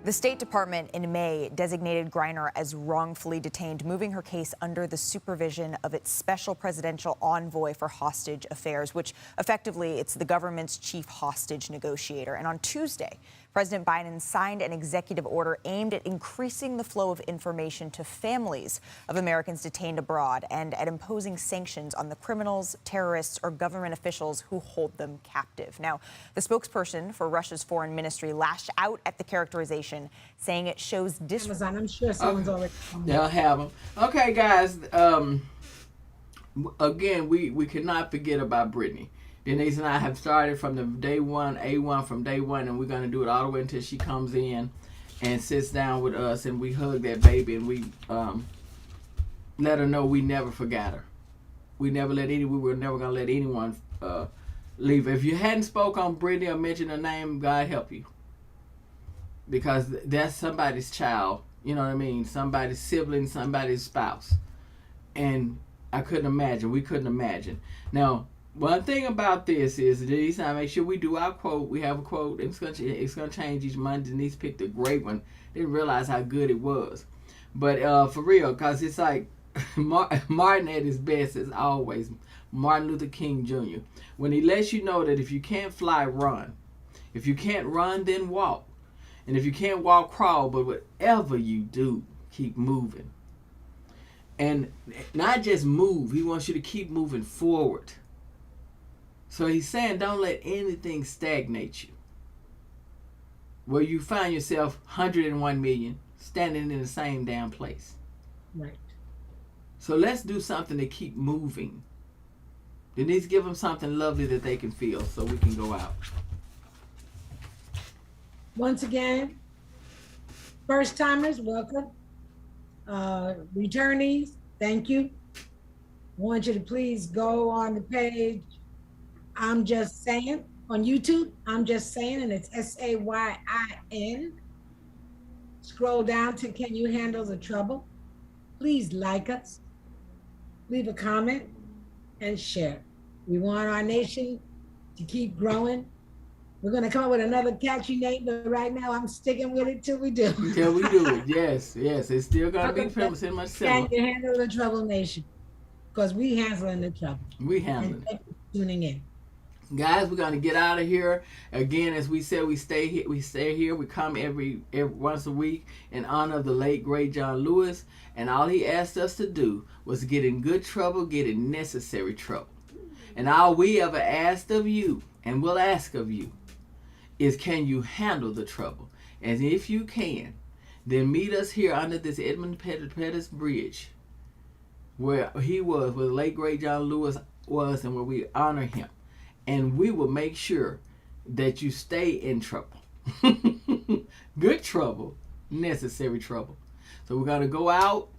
[SPEAKER 15] The State Department in May designated Griner as wrongfully detained, moving her case under the supervision of its special presidential envoy for hostage affairs, which effectively it's the government's chief hostage negotiator. And on Tuesday, President Biden signed an executive order aimed at increasing the flow of information to families of Americans detained abroad and at imposing sanctions on the criminals, terrorists, or government officials who hold them captive. Now, the spokesperson for Russia's foreign ministry lashed out at the characterization, saying it shows
[SPEAKER 6] Amazon, I'm sure someone's already.
[SPEAKER 5] They'll have them. Okay, guys. Again, we cannot forget about Brittany. Denise and I have started from the day one, A1 from day one, and we're going to do it all the way until she comes in and sits down with us, and we hug that baby, and we let her know we never forgot her. We were never going to let anyone leave her. If you hadn't spoke on Brittany or mentioned her name, God help you. Because that's somebody's child, you know what I mean? Somebody's sibling, somebody's spouse. And we couldn't imagine. Now, one thing about this is, Denise and I make sure we do our quote. We have a quote, and it's gonna change each month. Denise picked a great one. Didn't realize how good it was. But for real, because it's like Martin at his best as always. Martin Luther King Jr. When he lets you know that if you can't fly, run. If you can't run, then walk. And if you can't walk, crawl. But whatever you do, keep moving. And not just move. He wants you to keep moving forward. So he's saying don't let anything stagnate you. Where you find yourself 101 million, standing in the same damn place.
[SPEAKER 6] Right.
[SPEAKER 5] So let's do something to keep moving. Denise, give them something lovely that they can feel so we can go out.
[SPEAKER 6] Once again, first timers, welcome. Returnees, thank you. I want you to please go on the page I'm Just Saying on YouTube. I'm Just Saying, and it's SAYIN. Scroll down to Can You Handle the Trouble? Please like us, leave a comment, and share. We want our nation to keep growing. We're going to come up with another catchy name, but right now I'm sticking with it till we do.
[SPEAKER 5] Till we do it, yes. It's still going to be famous in my
[SPEAKER 6] Can
[SPEAKER 5] similar.
[SPEAKER 6] you handle the trouble, nation? Because we handling the trouble.
[SPEAKER 5] We handling
[SPEAKER 6] it. Thank you for tuning in.
[SPEAKER 5] Guys, we're going to get out of here. Again, as we said, we stay here. We come every once a week in honor of the late, great John Lewis. And all he asked us to do was get in good trouble, get in necessary trouble. And all we ever asked of you, and will ask of you, is can you handle the trouble? And if you can, then meet us here under this Edmund Pettus Bridge, where he was, where the late, great John Lewis was, and where we honor him. And we will make sure that you stay in trouble. Good trouble, necessary trouble. So we're going to go out.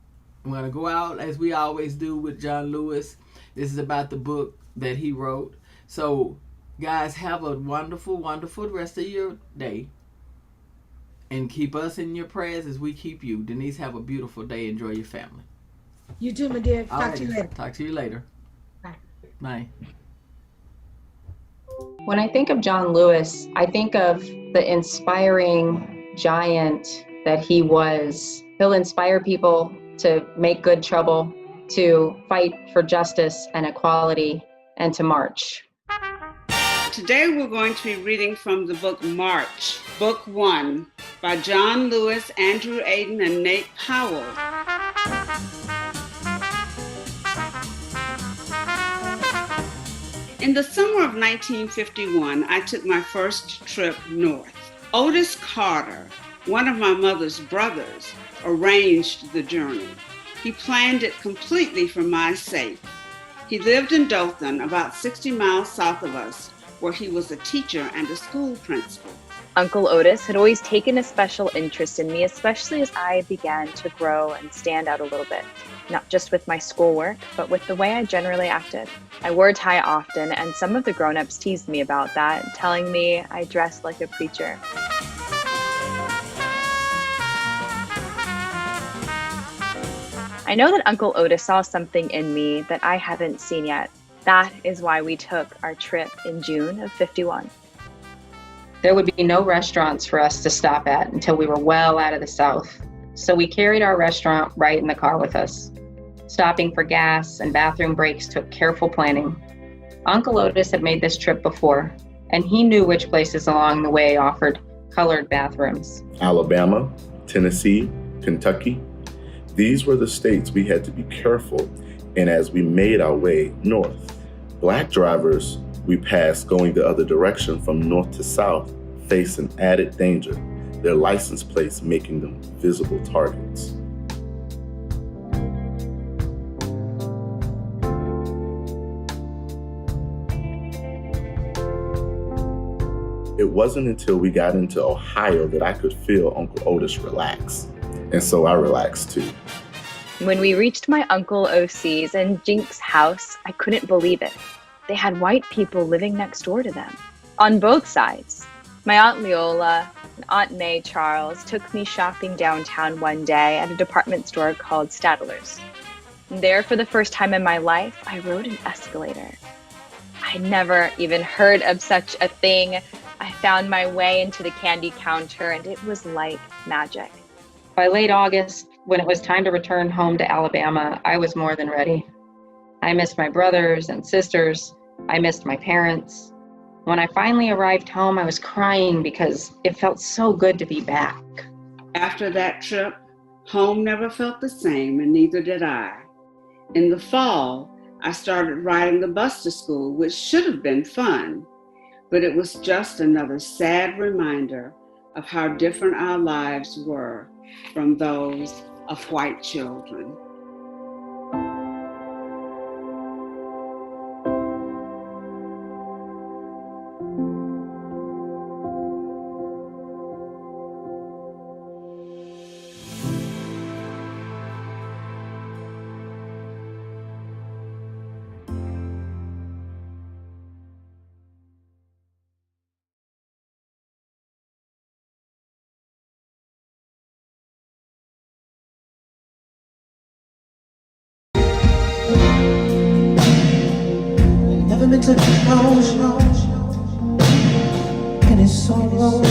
[SPEAKER 5] We're going to go out as we always do with John Lewis. This is about the book that he wrote. So, guys, have a wonderful, wonderful rest of your day. And keep us in your prayers as we keep you. Denise, have a beautiful day. Enjoy your family.
[SPEAKER 6] You too, my dear. Talk to you later.
[SPEAKER 5] Talk to you later.
[SPEAKER 6] Bye.
[SPEAKER 5] Bye.
[SPEAKER 19] When I think of John Lewis, I think of the inspiring giant that he was. He'll inspire people to make good trouble, to fight for justice and equality, and to march.
[SPEAKER 20] Today we're going to be reading from the book March, Book 1, by John Lewis, Andrew Aiden, and Nate Powell. In the summer of 1951, I took my first trip north. Otis Carter, one of my mother's brothers, arranged the journey. He planned it completely for my sake. He lived in Dothan, about 60 miles south of us, where he was a teacher and a school principal.
[SPEAKER 21] Uncle Otis had always taken a special interest in me, especially as I began to grow and stand out a little bit, not just with my schoolwork, but with the way I generally acted. I wore a tie often, and some of the grown-ups teased me about that, telling me I dressed like a preacher. I know that Uncle Otis saw something in me that I haven't seen yet. That is why we took our trip in June of '51.
[SPEAKER 19] There would be no restaurants for us to stop at until we were well out of the South. So we carried our restaurant right in the car with us. Stopping for gas and bathroom breaks took careful planning. Uncle Otis had made this trip before, and he knew which places along the way offered colored bathrooms.
[SPEAKER 22] Alabama, Tennessee, Kentucky. These were the states we had to be careful in as we made our way north. Black drivers we passed going the other direction from north to south face an added danger, their license plates making them visible targets. It wasn't until we got into Ohio that I could feel Uncle Otis relax. And so I relaxed too.
[SPEAKER 21] When we reached my Uncle OC's and Jink's house, I couldn't believe it. They had white people living next door to them, on both sides. My Aunt Leola and Aunt May Charles took me shopping downtown one day at a department store called Stadler's. There, for the first time in my life, I rode an escalator. I'd never even heard of such a thing. I found my way into the candy counter, and it was like magic.
[SPEAKER 19] By late August, when it was time to return home to Alabama, I was more than ready. I missed my brothers and sisters. I missed my parents. When I finally arrived home, I was crying because it felt so good to be back.
[SPEAKER 20] After that trip, home never felt the same, and neither did I. In the fall, I started riding the bus to school, which should have been fun, but it was just another sad reminder of how different our lives were from those of white children.
[SPEAKER 1] Never meant to cause any sorrow.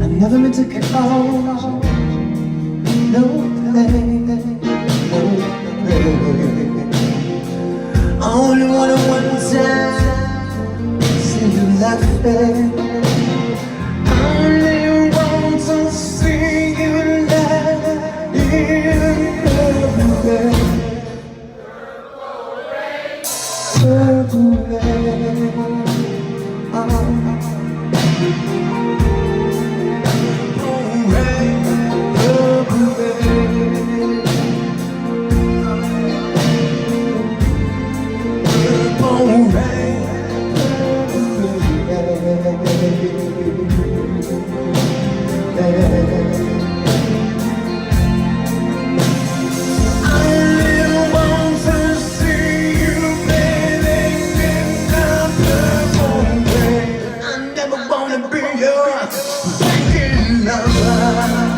[SPEAKER 1] I never meant to cause no pain, no pain. Only wanted one time see you laughing. Only want to see you laugh in love. Purple rain, purple rain, purple rain, I want to see you bathing in the purple rain. I never wanna be your second lover.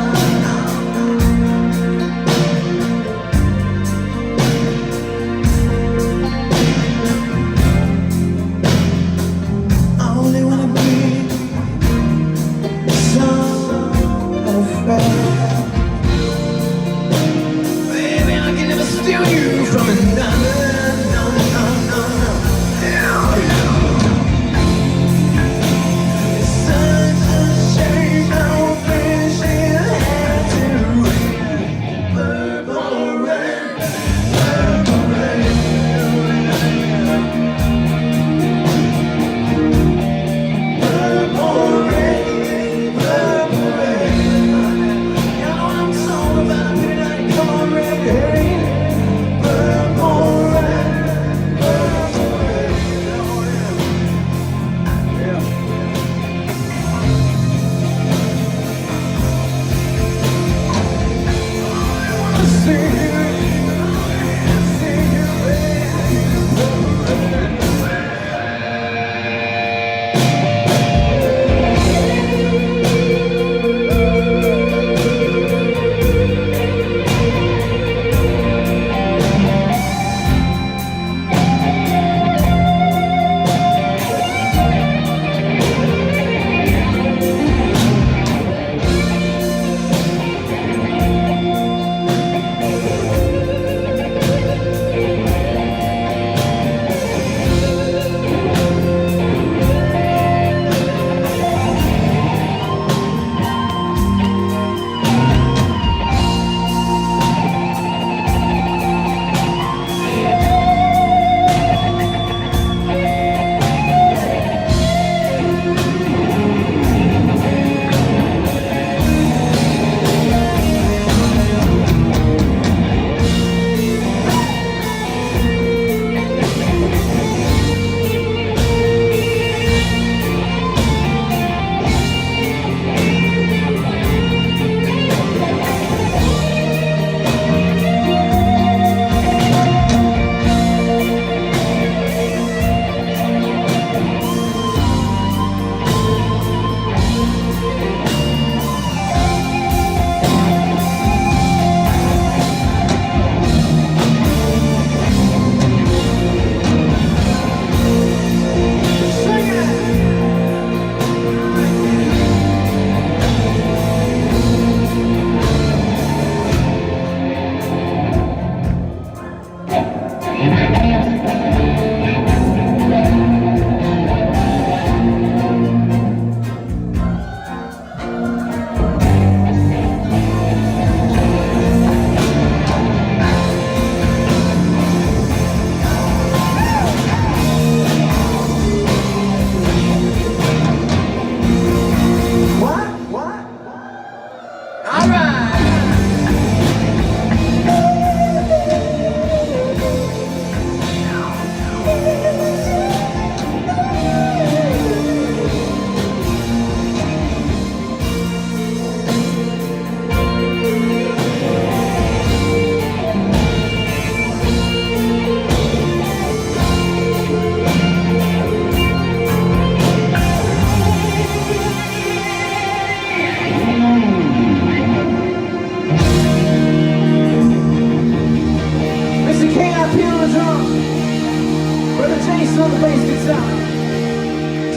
[SPEAKER 2] Jason on the bass guitar.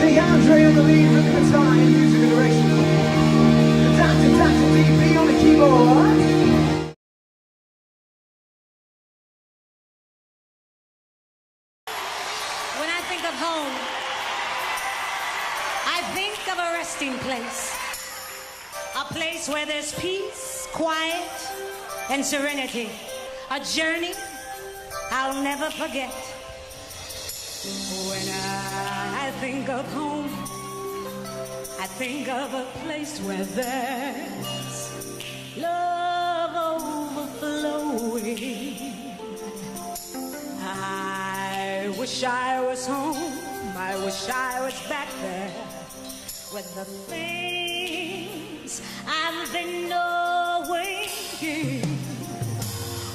[SPEAKER 2] DeAndre on the lead with the guitar and musical direction. Dr. DP on the keyboard.
[SPEAKER 4] When I think of home, I think of a resting place. A place where there's peace, quiet, and serenity. A journey I'll never forget. When I think of home, I think of a place where there's love overflowing. I wish I was home, I wish I was back there with the things I've been knowing.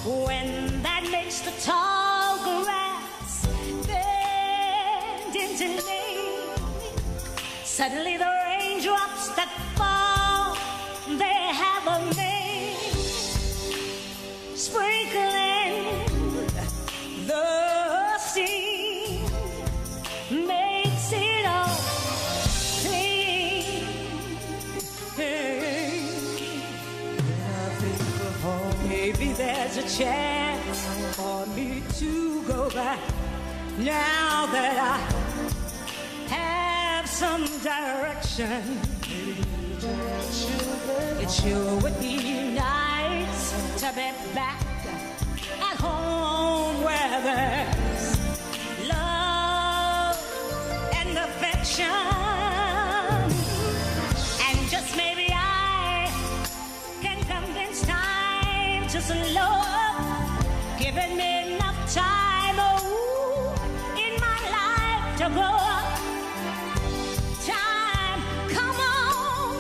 [SPEAKER 4] When that makes the tall grass bend into name, suddenly the raindrops that fall, they have a name, sprinkling the sea makes it all clean. Maybe there's a chance for me to go back now that I have some direction. It sure would be nice to be back at home where there's love and affection. And just maybe I can convince time to slow up, giving me enough time, in my life to grow up. Time, come on,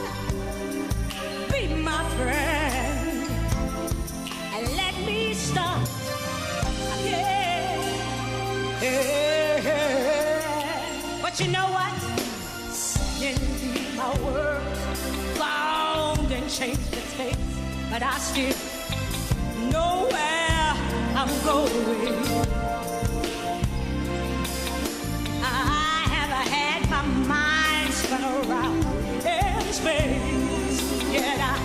[SPEAKER 4] be my friend, and let me start again. But you know what? Sin be my word, bound and changed its face, but I still know where I'm going. I have had my mind spun around in space, yet I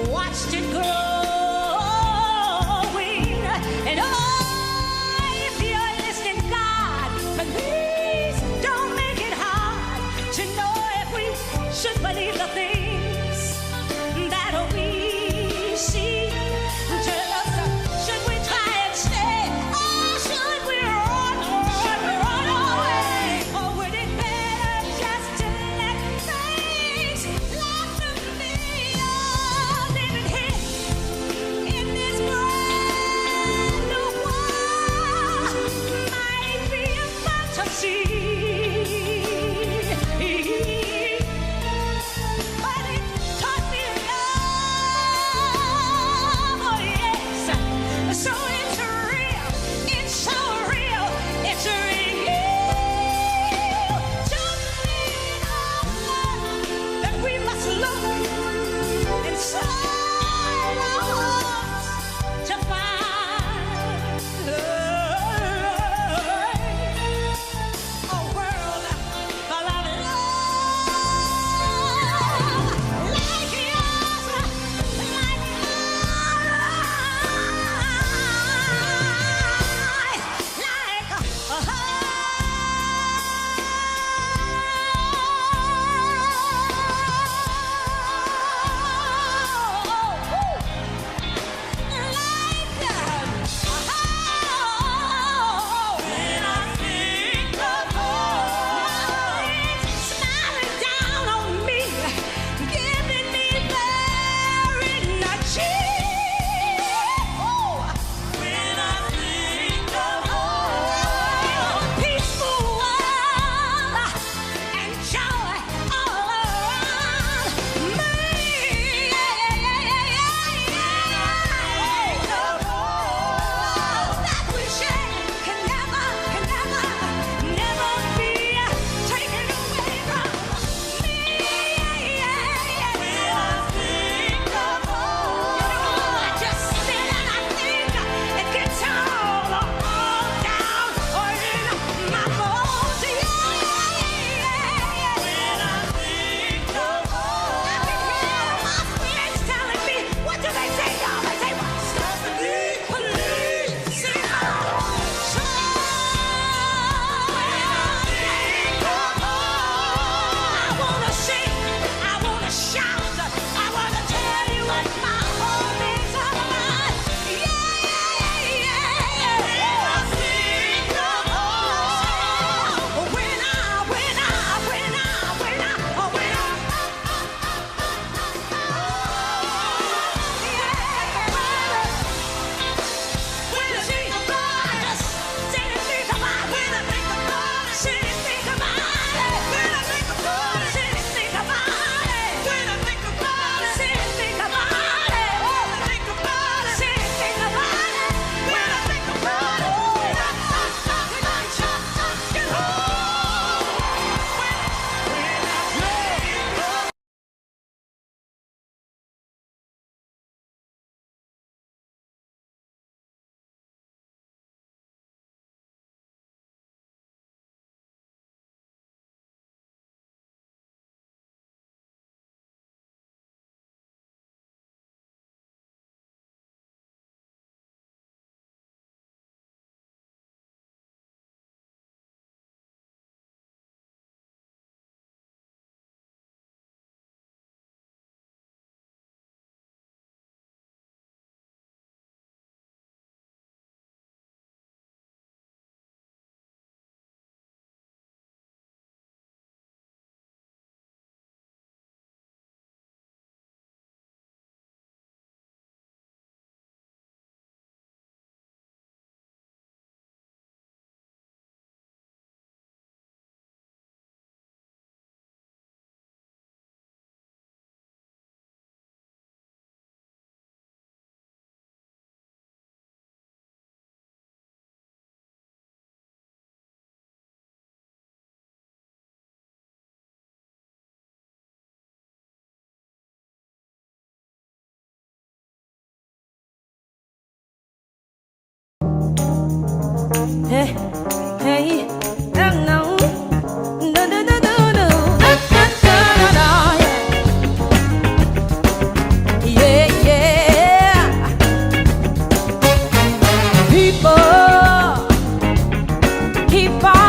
[SPEAKER 4] watched it growing. And oh, if you're listening, God, please don't make it hard to know if we should believe the things that we see. Should we try and stay, or should we run away? Or would it better just to let things left to me? Oh, living here in this brand new world might be a fantasy, but it taught me love. Oh yes, so it's real, it's so real, it's real to me. That we must look inside our hearts to find love. Oh Hey, hey, no, no, no, no, no, no, yeah, yeah. People keep on